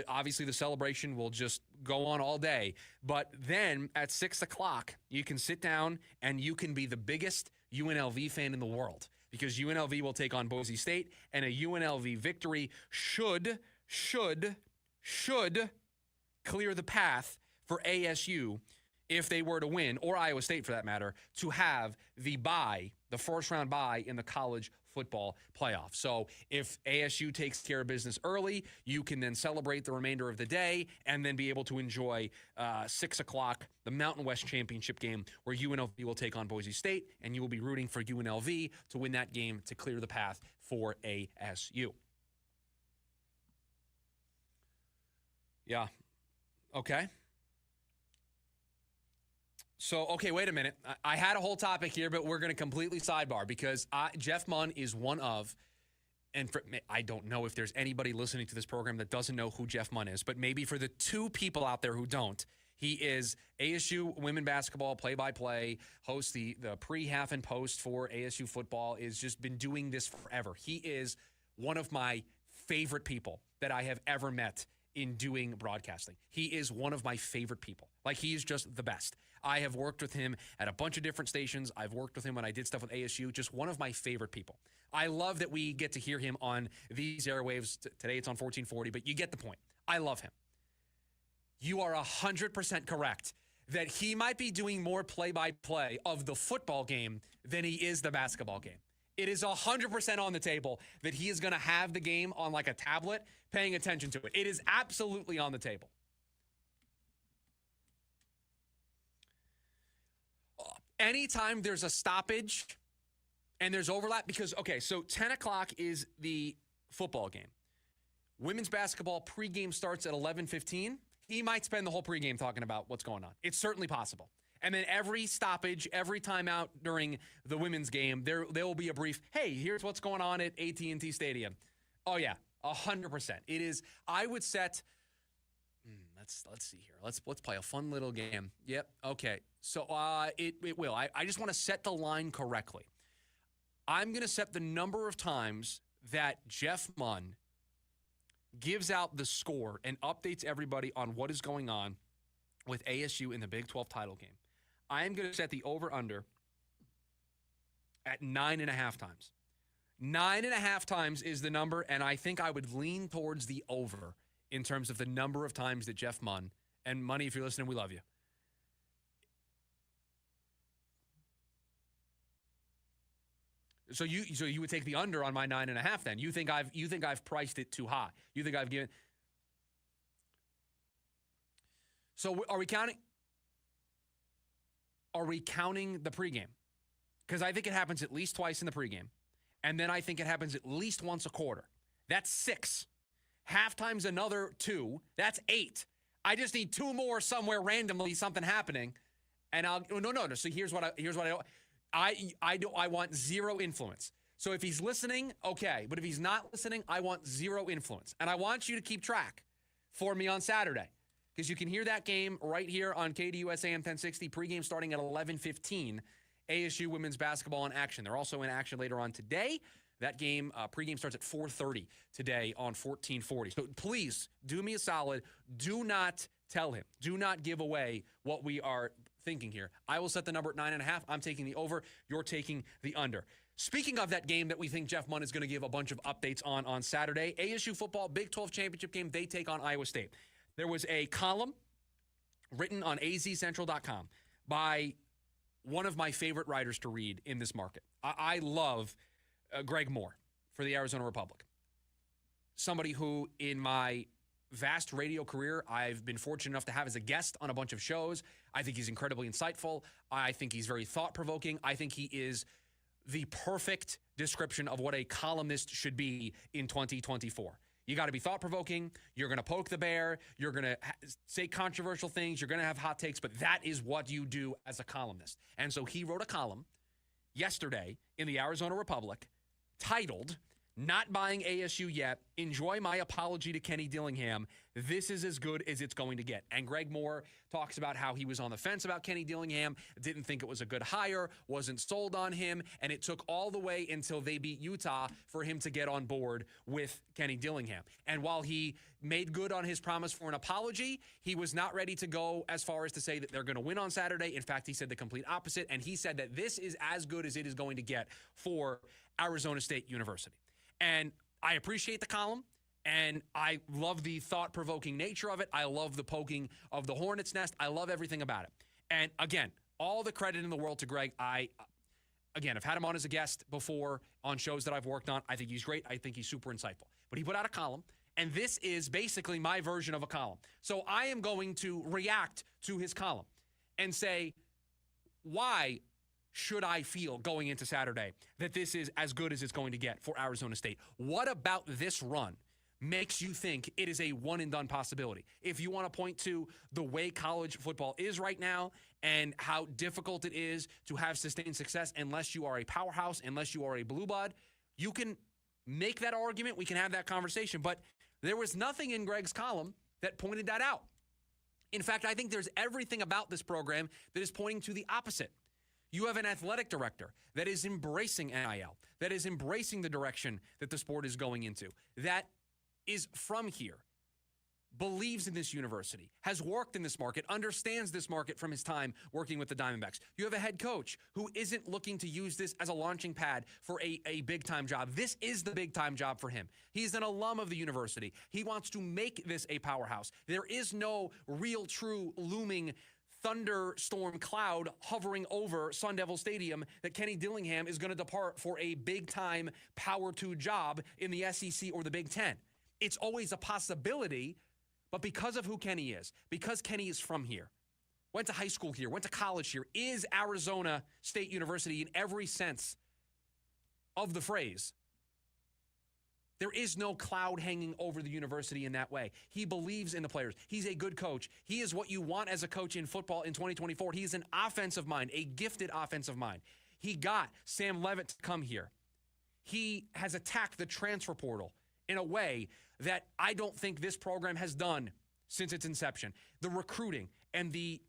obviously the celebration will just go on all day. But then at 6 o'clock, you can sit down and you can be the biggest UNLV fan in the world because UNLV will take on Boise State, and a UNLV victory should clear the path for ASU, if they were to win, or Iowa State for that matter, to have the bye, the first round bye in the college football football playoff. So if ASU takes care of business early, you can then celebrate the remainder of the day and then be able to enjoy 6 o'clock, the Mountain West Championship game, where UNLV will take on Boise State, and you will be rooting for UNLV to win that game to clear the path for ASU. Yeah. Okay. So, okay, wait a minute. I had a whole topic here, but we're going to completely sidebar because Jeff Munn is one of, and I don't know if there's anybody listening to this program that doesn't know who Jeff Munn is, but maybe for the two people out there who don't, he is ASU women basketball play-by-play, hosts the pre-half and post for ASU football, is just been doing this forever. He is one of my favorite people that I have ever met in doing broadcasting. He is one of my favorite people. Like, he is just the best. I have worked with him at a bunch of different stations. I've worked with him when I did stuff with ASU. Just one of my favorite people. I love that we get to hear him on these airwaves. Today it's on 1440, but you get the point. I love him. You are 100% correct that he might be doing more play-by-play of the football game than he is the basketball game. It is 100% on the table that he is going to have the game on like a tablet, paying attention to it. It is absolutely on the table. Anytime there's a stoppage and there's overlap, because, okay, so 10 o'clock is the football game. Women's basketball pregame starts at 11:15. He might spend the whole pregame talking about what's going on. It's certainly possible. And then every stoppage, every timeout during the women's game, there will be a brief, hey, here's what's going on at AT&T Stadium. Oh, yeah, 100%. It is, I would set, let's see here. Let's play a fun little game. Yep, okay. So it will. I just want to set the line correctly. I'm going to set the number of times that Jeff Munn gives out the score and updates everybody on what is going on with ASU in the Big 12 title game. I am going to set the over-under at 9.5 times. 9.5 times is the number, and I think I would lean towards the over in terms of the number of times that Jeff Munn, and Money, if you're listening, we love you. So you would take the under on my 9.5 then. You think I've priced it too high. You think I've given. So are we counting the pregame? Because I think it happens at least twice in the pregame. And then I think it happens at least once a quarter. That's 6. Halftime's another 2. That's 8. I just need 2 more somewhere randomly, something happening. And no. So here's what I want 0 influence. So if he's listening, okay. But if he's not listening, I want 0 influence. And I want you to keep track for me on Saturday, because you can hear that game right here on KDUS AM 1060, pregame starting at 11:15. ASU women's basketball in action. They're also in action later on today. That game, pregame starts at 4:30 today on 1440. So please, do me a solid. Do not tell him. Do not give away what we are thinking here. I will set the number at 9.5. I'm taking the over. You're taking the under. Speaking of that game that we think Jeff Munn is going to give a bunch of updates on Saturday, ASU football, Big 12 championship game, they take on Iowa State. There was a column written on azcentral.com by one of my favorite writers to read in this market. I love Greg Moore for the Arizona Republic. Somebody who, in my vast radio career, I've been fortunate enough to have as a guest on a bunch of shows. I think he's incredibly insightful. I think he's very thought-provoking. I think he is the perfect description of what a columnist should be in 2024. You got to be thought-provoking. You're going to poke the bear. You're going to say controversial things. You're going to have hot takes, but that is what you do as a columnist. And so he wrote a column yesterday in the Arizona Republic titled, "Not Buying ASU Yet. Enjoy My Apology to Kenny Dillingham. This is as good as it's going to get." And Greg Moore talks about how he was on the fence about Kenny Dillingham, didn't think it was a good hire, wasn't sold on him, and it took all the way until they beat Utah for him to get on board with Kenny Dillingham. And while he made good on his promise for an apology, he was not ready to go as far as to say that they're going to win on Saturday. In fact, he said the complete opposite, and he said that this is as good as it is going to get for Arizona State University. And I appreciate the column, and I love the thought-provoking nature of it. I love the poking of the hornet's nest. I love everything about it. And again, all the credit in the world to Greg. Again, I've had him on as a guest before on shows that I've worked on. I think he's great. I think he's super insightful. But he put out a column, and this is basically my version of a column. So I am going to react to his column and say, why should I feel going into Saturday that this is as good as it's going to get for Arizona State? What about this run makes you think it is a one-and-done possibility? If you want to point to the way college football is right now and how difficult it is to have sustained success unless you are a powerhouse, unless you are a blue blood, you can make that argument. We can have that conversation. But there was nothing in Greg's column that pointed that out. In fact, I think there's everything about this program that is pointing to the opposite. You have an athletic director that is embracing NIL, that is embracing the direction that the sport is going into, that is from here, believes in this university, has worked in this market, understands this market from his time working with the Diamondbacks. You have a head coach who isn't looking to use this as a launching pad for a big-time job. This is the big-time job for him. He's an alum of the university. He wants to make this a powerhouse. There is no real, true, looming thunderstorm cloud hovering over Sun Devil Stadium that Kenny Dillingham is going to depart for a big-time Power 2 job in the SEC or the Big Ten. It's always a possibility, but because of who Kenny is, because Kenny is from here, went to high school here, went to college here, is Arizona State University in every sense of the phrase, there is no cloud hanging over the university in that way. He believes in the players. He's a good coach. He is what you want as a coach in football in 2024. He is an offensive mind, a gifted offensive mind. He got Sam Levitt to come here. He has attacked the transfer portal in a way that I don't think this program has done since its inception. The recruiting and the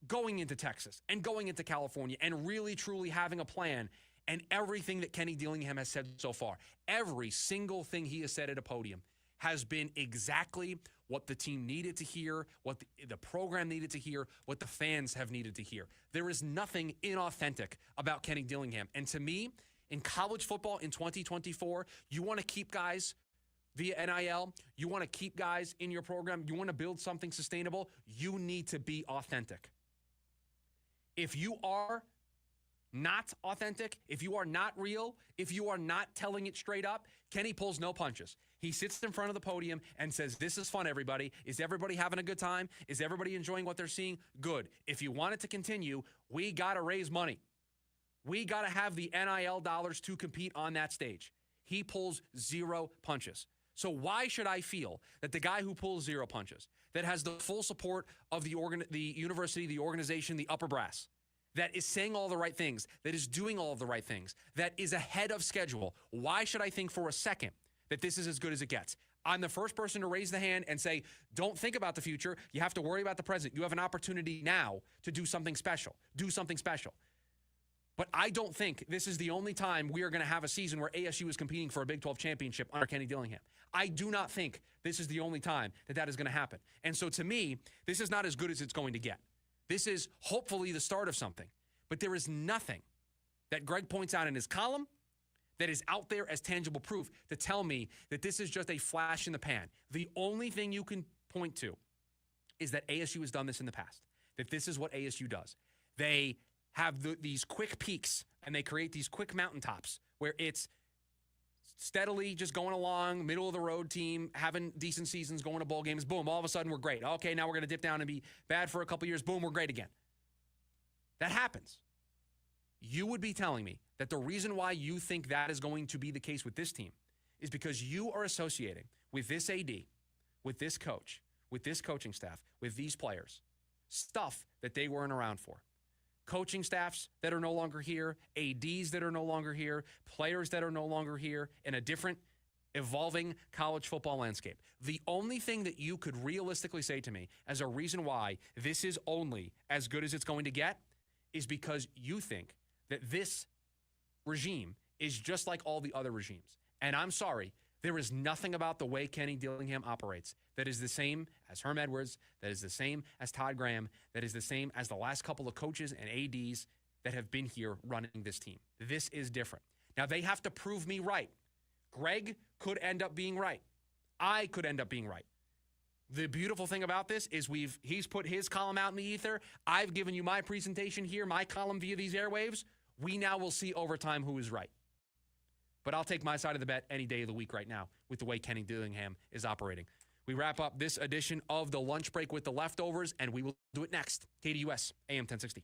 going into Texas and going into California and really, truly having a plan, and everything that Kenny Dillingham has said so far, every single thing he has said at a podium has been exactly what the team needed to hear, what the program needed to hear, what the fans have needed to hear. There is nothing inauthentic about Kenny Dillingham. And to me, in college football in 2024, you want to keep guys via NIL, you want to keep guys in your program, you want to build something sustainable, you need to be authentic. If you are not authentic, if you are not real, if you are not telling it straight up, Kenny pulls no punches. He sits in front of the podium and says, this is fun, everybody. Is everybody having a good time? Is everybody enjoying what they're seeing? Good. If you want it to continue, we got to raise money. We got to have the NIL dollars to compete on that stage. He pulls zero punches. So why should I feel that the guy who pulls zero punches, that has the full support of the university, the organization, the upper brass, that is saying all the right things, that is doing all of the right things, that is ahead of schedule, why should I think for a second that this is as good as it gets? I'm the first person to raise the hand and say, don't think about the future. You have to worry about the present. You have an opportunity now to do something special. Do something special. But I don't think this is the only time we are going to have a season where ASU is competing for a Big 12 championship under Kenny Dillingham. I do not think this is the only time that is going to happen. And so to me, this is not as good as it's going to get. This is hopefully the start of something. But there is nothing that Greg points out in his column that is out there as tangible proof to tell me that this is just a flash in the pan. The only thing you can point to is that ASU has done this in the past, that this is what ASU does. They have these quick peaks and they create these quick mountaintops where it's steadily just going along, middle of the road team, having decent seasons, going to bowl games. Boom, all of a sudden we're great. Okay, now we're going to dip down and be bad for a couple years. Boom, we're great again. That happens. You would be telling me that the reason why you think that is going to be the case with this team is because you are associating with this AD, with this coach, with this coaching staff, with these players, stuff that they weren't around for. Coaching staffs that are no longer here, ADs that are no longer here, players that are no longer here in a different, evolving college football landscape. The only thing that you could realistically say to me as a reason why this is only as good as it's going to get is because you think that this regime is just like all the other regimes. And I'm sorry, there is nothing about the way Kenny Dillingham operates that is the same as Herm Edwards, that is the same as Todd Graham, that is the same as the last couple of coaches and ADs that have been here running this team. This is different. Now, they have to prove me right. Greg could end up being right. I could end up being right. The beautiful thing about this is he's put his column out in the ether. I've given you my presentation here, my column via these airwaves. We now will see over time who is right. But I'll take my side of the bet any day of the week right now with the way Kenny Dillingham is operating. We wrap up this edition of the Lunch Break with the Leftovers, and we will do it next. KDUS, AM 1060.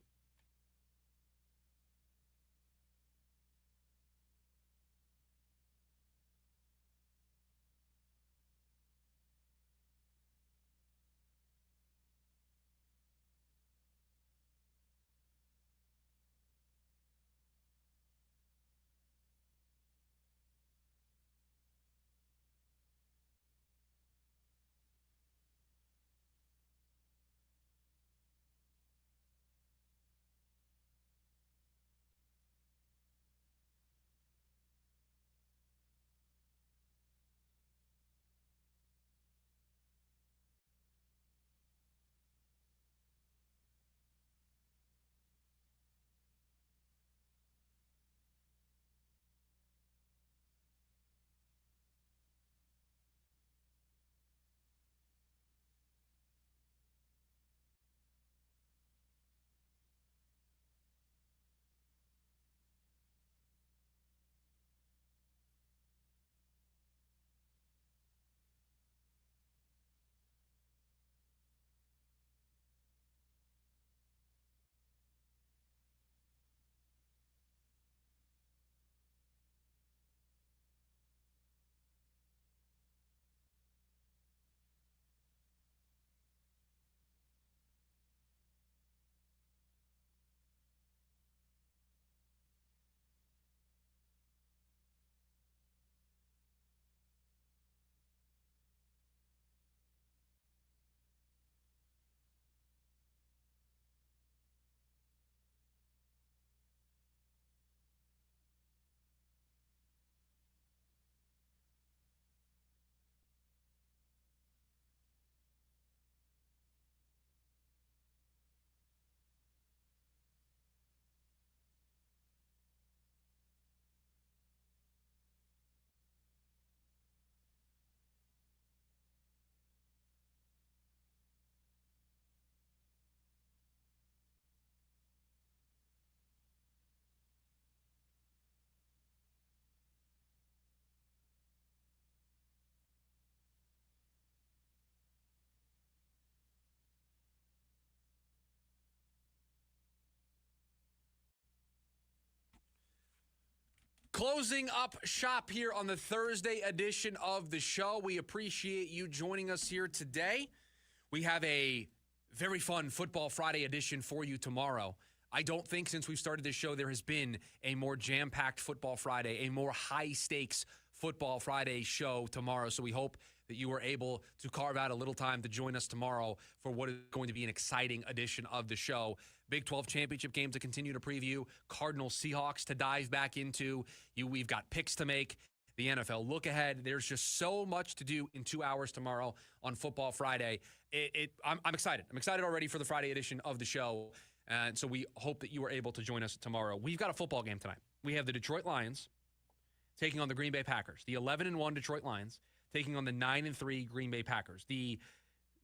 Closing up shop here on the Thursday edition of the show. We appreciate you joining us here today. We have a very fun Football Friday edition for you tomorrow. I don't think since we've started this show there has been a more jam-packed Football Friday, a more high-stakes Football Friday show tomorrow. So we hope that you are able to carve out a little time to join us tomorrow for what is going to be an exciting edition of the show. Big 12 championship game to continue to preview. Cardinals Seahawks to dive back into. We've got picks to make. The NFL look ahead. There's just so much to do in 2 hours tomorrow on Football Friday. I'm excited. I'm excited already for the Friday edition of the show. And so we hope that you are able to join us tomorrow. We've got a football game tonight. We have the Detroit Lions taking on the Green Bay Packers. The 11-1 Detroit Lions taking on the 9-3 Green Bay Packers. The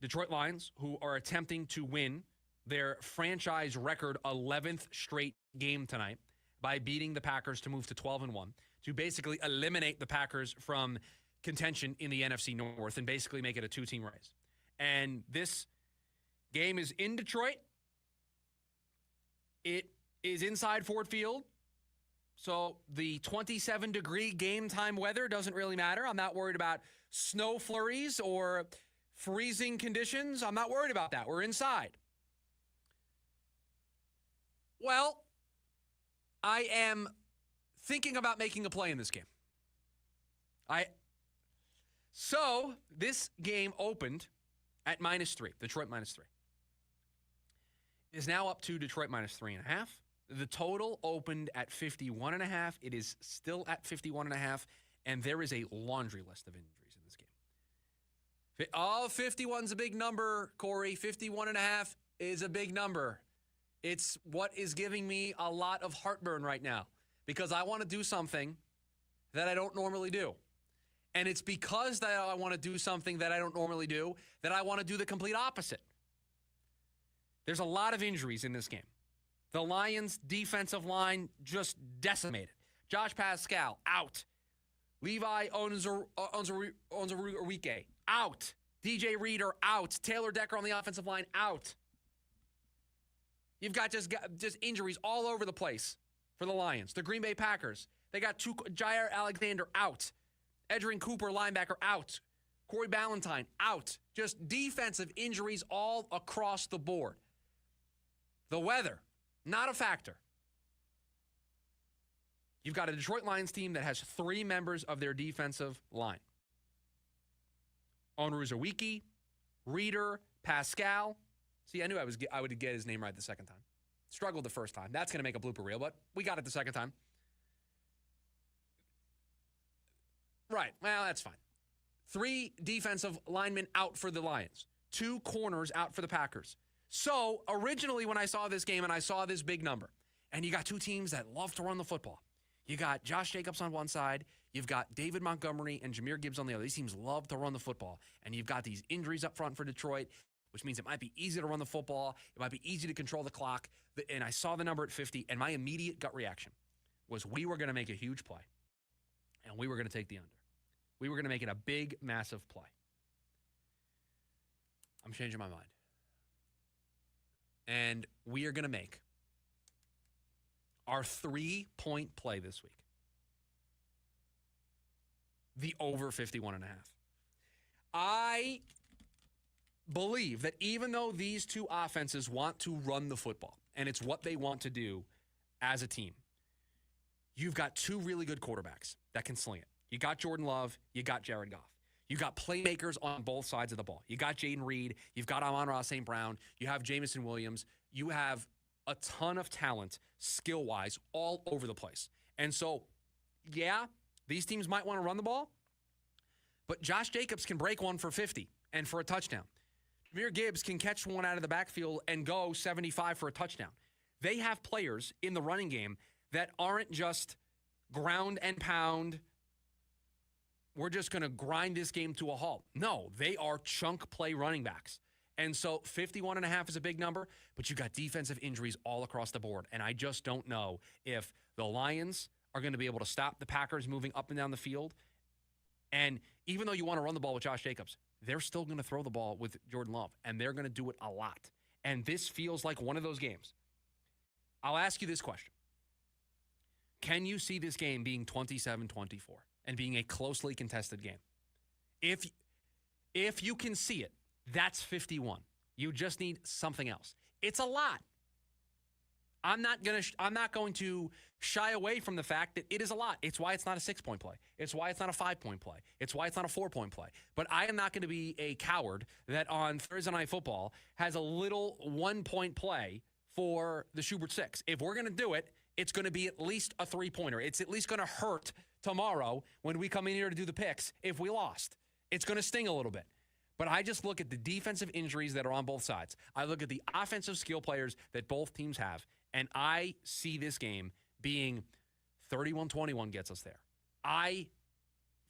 Detroit Lions, who are attempting to win their franchise record 11th straight game tonight by beating the Packers to move to 12-1, to basically eliminate the Packers from contention in the NFC North and basically make it a two-team race. And this game is in Detroit. It is inside Ford Field. So the 27-degree game time weather doesn't really matter. I'm not worried about snow flurries or freezing conditions. I'm not worried about that. We're inside. Well, I am thinking about making a play in this game. So this game opened at -3, Detroit -3. It is now up to Detroit -3.5. The total opened at 51.5. It is still at 51.5, and there is a laundry list of injuries in this game. 51's a big number, Corey. 51.5 is a big number. It's what is giving me a lot of heartburn right now because I want to do something that I don't normally do. And it's because that I want to do something that I don't normally do that I want to do the complete opposite. There's a lot of injuries in this game. The Lions' defensive line just decimated. Josh Pascal, out. Levi Onwuzurike, out. DJ Reader, out. Taylor Decker on the offensive line, out. You've got just injuries all over the place for the Lions. The Green Bay Packers, they got Jair Alexander out. Edgerrin Cooper, linebacker, out. Corey Ballantyne, out. Just defensive injuries all across the board. The weather, not a factor. You've got a Detroit Lions team that has 3 members of their defensive line. Onwuzurike, Reader, Pascal. See, I knew I would get his name right the second time. Struggled the first time. That's going to make a blooper reel, but we got it the second time. Right. Well, that's fine. 3 defensive linemen out for the Lions. 2 corners out for the Packers. So, originally when I saw this game and I saw this big number, and you got 2 teams that love to run the football. You got Josh Jacobs on one side. You've got David Montgomery and Jahmyr Gibbs on the other. These teams love to run the football. And you've got these injuries up front for Detroit, which means it might be easy to run the football. It might be easy to control the clock. And I saw the number at 50, and my immediate gut reaction was we were going to make a huge play, and we were going to take the under. We were going to make it a big, massive play. I'm changing my mind. And we are going to make our 3-point play this week the over 51.5. I believe that even though these 2 offenses want to run the football, and it's what they want to do as a team, you've got 2 really good quarterbacks that can sling it. You got Jordan Love, you got Jared Goff. You got playmakers on both sides of the ball. You got Jaden Reed, you've got Amon-Ra St. Brown, you have Jamison Williams, you have a ton of talent, skill-wise, all over the place. And so, yeah, these teams might want to run the ball, but Josh Jacobs can break one for 50 and for a touchdown. Jahmyr Gibbs can catch one out of the backfield and go 75 for a touchdown. They have players in the running game that aren't just ground and pound, we're just going to grind this game to a halt. No, they are chunk play running backs. And so 51.5 is a big number, but you got defensive injuries all across the board. And I just don't know if the Lions are going to be able to stop the Packers moving up and down the field. And even though you want to run the ball with Josh Jacobs, they're still going to throw the ball with Jordan Love, and they're going to do it a lot. And this feels like one of those games. I'll ask you this question. Can you see this game being 27-24 and being a closely contested game? If you can see it, that's 51. You just need something else. It's a lot. I'm not going to shy away from the fact that it is a lot. It's why it's not a 6-point play. It's why it's not a 5-point play. It's why it's not a 4-point play. But I am not going to be a coward that on Thursday Night Football has a little 1-point play for the Schubert 6. If we're going to do it, it's going to be at least a 3-pointer. It's at least going to hurt tomorrow when we come in here to do the picks if we lost. It's going to sting a little bit. But I just look at the defensive injuries that are on both sides. I look at the offensive skill players that both teams have, and I see this game being 31-21 gets us there. I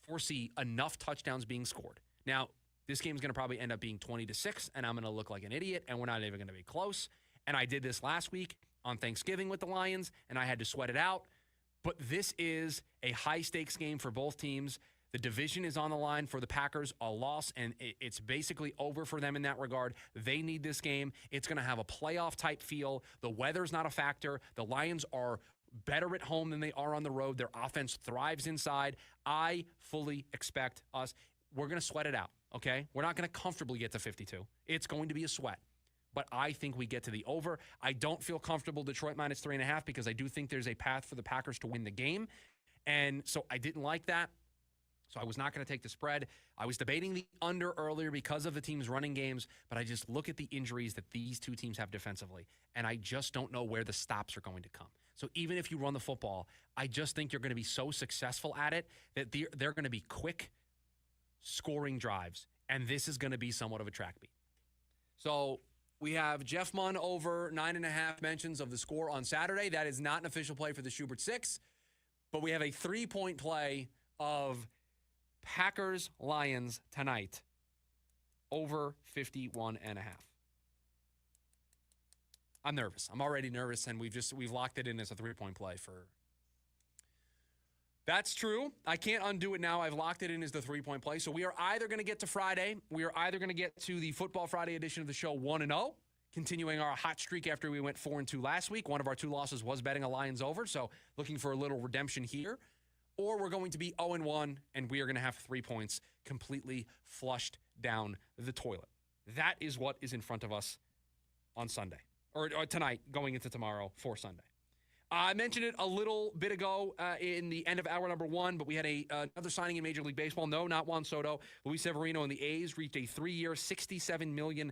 foresee enough touchdowns being scored. Now, this game's going to probably end up being 20-6, and I'm going to look like an idiot, and we're not even going to be close. And I did this last week on Thanksgiving with the Lions, and I had to sweat it out. But this is a high-stakes game for both teams. The division is on the line for the Packers, a loss, and it's basically over for them in that regard. They need this game. It's going to have a playoff-type feel. The weather's not a factor. The Lions are better at home than they are on the road. Their offense thrives inside. I fully expect us. We're going to sweat it out, okay? We're not going to comfortably get to 52. It's going to be a sweat. But I think we get to the over. I don't feel comfortable Detroit minus 3.5 because I do think there's a path for the Packers to win the game. And so I didn't like that. So I was not going to take the spread. I was debating the under earlier because of the team's running games, but I just look at the injuries that these two teams have defensively, and I just don't know where the stops are going to come. So even if you run the football, I just think you're going to be so successful at it that they're going to be quick scoring drives, and this is going to be somewhat of a track beat. So we have Jeff Munn over 9.5 mentions of the score on Saturday. That is not an official play for the Schubert 6, but we have a 3-point play of Packers-Lions tonight, over 51.5. I'm nervous. I'm already nervous, and we've locked it in as a 3-point play for. That's true. I can't undo it now. I've locked it in as the 3-point play. So we are either going to get to Friday. We are either going to get to the Football Friday edition of the show 1-0, continuing our hot streak after we went 4-2 last week. One of our 2 losses was betting a Lions over, so looking for a little redemption here. Or we're going to be 0-1, and we are going to have 3 points completely flushed down the toilet. That is what is in front of us on Sunday, or tonight, going into tomorrow for Sunday. I mentioned it a little bit ago in the end of hour number 1, but we had another signing in Major League Baseball. No, not Juan Soto. Luis Severino and the A's reached a 3-year, $67 million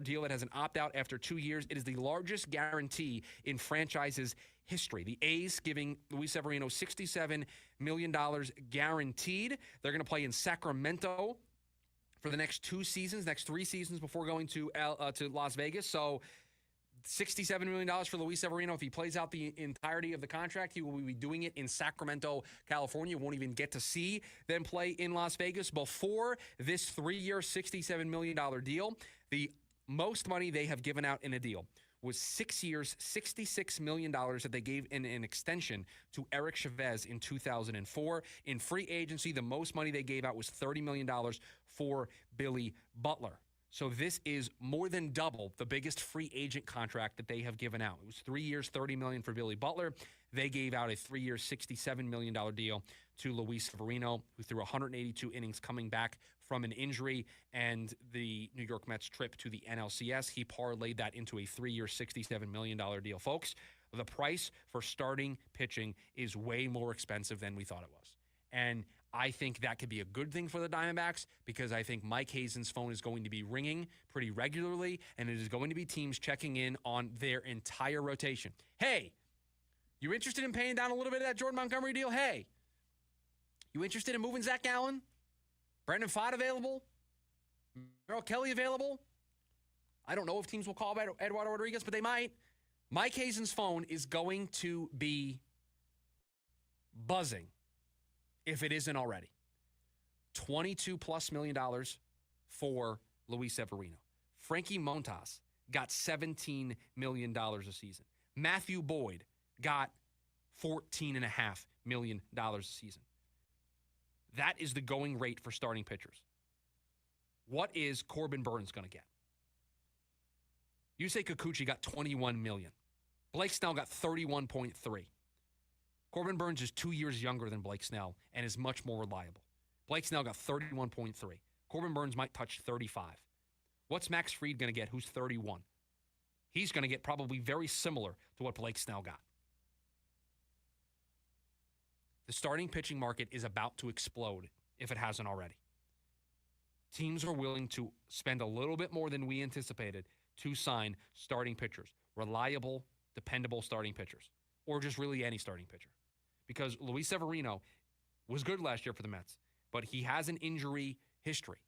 deal that has an opt-out after 2 years. It is the largest guarantee in franchise's history. The A's giving Luis Severino $67 million guaranteed. They're going to play in Sacramento for the next 3 seasons before going to Las Vegas. So $67 million for Luis Severino. If he plays out the entirety of the contract, he will be doing it in Sacramento, California. Won't even get to see them play in Las Vegas. Before this 3-year, $67 million deal, the most money they have given out in a deal was 6 years, $66 million that they gave in an extension to Eric Chavez in 2004. In free agency, the most money they gave out was $30 million for Billy Butler. So this is more than double the biggest free agent contract that they have given out. It was 3 years, $30 million for Billy Butler. They gave out a 3-year, $67 million deal to Luis Severino, who threw 182 innings coming back from an injury and the New York Mets trip to the NLCS. He parlayed that into a 3-year, $67 million deal. Folks, the price for starting pitching is way more expensive than we thought it was. And I think that could be a good thing for the Diamondbacks because I think Mike Hazen's phone is going to be ringing pretty regularly, and it is going to be teams checking in on their entire rotation. Hey, you interested in paying down a little bit of that Jordan Montgomery deal? Hey, you interested in moving Zach Gallen? Brandon Pfaadt available? Merrill Kelly available? I don't know if teams will call Eduardo Rodriguez, but they might. Mike Hazen's phone is going to be buzzing if it isn't already. $22+ million for Luis Severino. Frankie Montas got $17 million a season. Matthew Boyd got $14.5 million a season. That is the going rate for starting pitchers. What is Corbin Burns going to get? Yusei Kikuchi got $21 million. Blake Snell got $31.3. Corbin Burns is 2 years younger than Blake Snell and is much more reliable. Blake Snell got $31.3. Corbin Burns might touch $35. What's Max Fried going to get, who's $31? He's going to get probably very similar to what Blake Snell got. The starting pitching market is about to explode if it hasn't already. Teams are willing to spend a little bit more than we anticipated to sign starting pitchers, reliable, dependable starting pitchers, or just really any starting pitcher. Because Luis Severino was good last year for the Mets, but he has an injury history.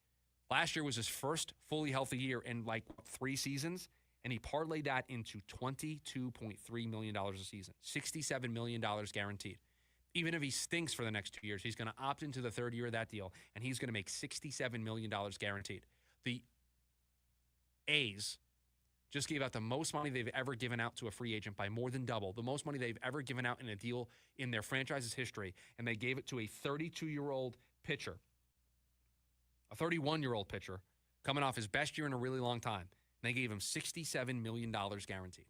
Last year was his first fully healthy year in 3 seasons, and he parlayed that into $22.3 million a season, $67 million guaranteed. Even if he stinks for the next 2 years, he's going to opt into the third year of that deal, and he's going to make $67 million guaranteed. The A's just gave out the most money they've ever given out to a free agent by more than double, the most money they've ever given out in a deal in their franchise's history, and they gave it to a 32-year-old pitcher, a 31-year-old pitcher, coming off his best year in a really long time. And they gave him $67 million guaranteed.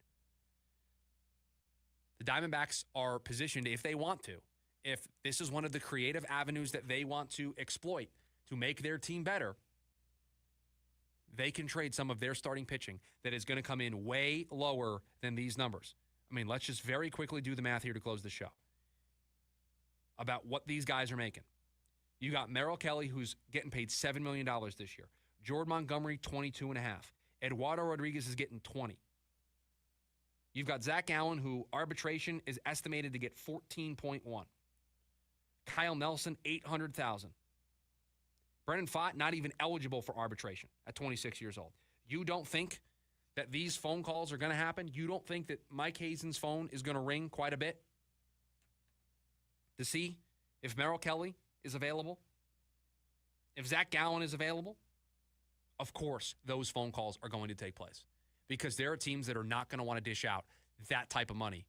The Diamondbacks are positioned, if they want to, if this is one of the creative avenues that they want to exploit to make their team better, they can trade some of their starting pitching that is going to come in way lower than these numbers. I mean, let's just very quickly do the math here to close the show about what these guys are making. You got Merrill Kelly, who's getting paid $7 million this year. Jordan Montgomery, $22.5. Eduardo Rodriguez is getting $20. You've got Zach Allen, who arbitration is estimated to get $14.1. Kyle Nelson, $800,000. Brendan Pfaadt, not even eligible for arbitration at 26 years old. You don't think that these phone calls are going to happen? You don't think that Mike Hazen's phone is going to ring quite a bit to see if Merrill Kelly is available? If Zach Gallen is available? Of course, those phone calls are going to take place because there are teams that are not going to want to dish out that type of money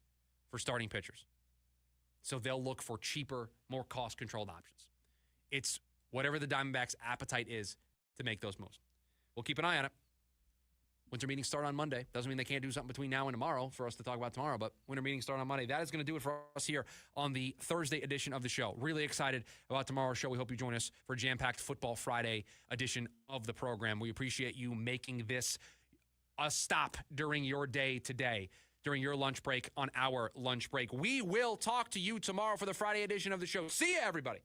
for starting pitchers. So they'll look for cheaper, more cost-controlled options. It's whatever the Diamondbacks' appetite is to make those moves. We'll keep an eye on it. Winter meetings start on Monday. Doesn't mean they can't do something between now and tomorrow for us to talk about tomorrow, but winter meetings start on Monday. That is going to do it for us here on the Thursday edition of the show. Really excited about tomorrow's show. We hope you join us for a jam-packed Football Friday edition of the program. We appreciate you making this a stop during your day today, during your lunch break on our lunch break. We will talk to you tomorrow for the Friday edition of the show. See you, everybody.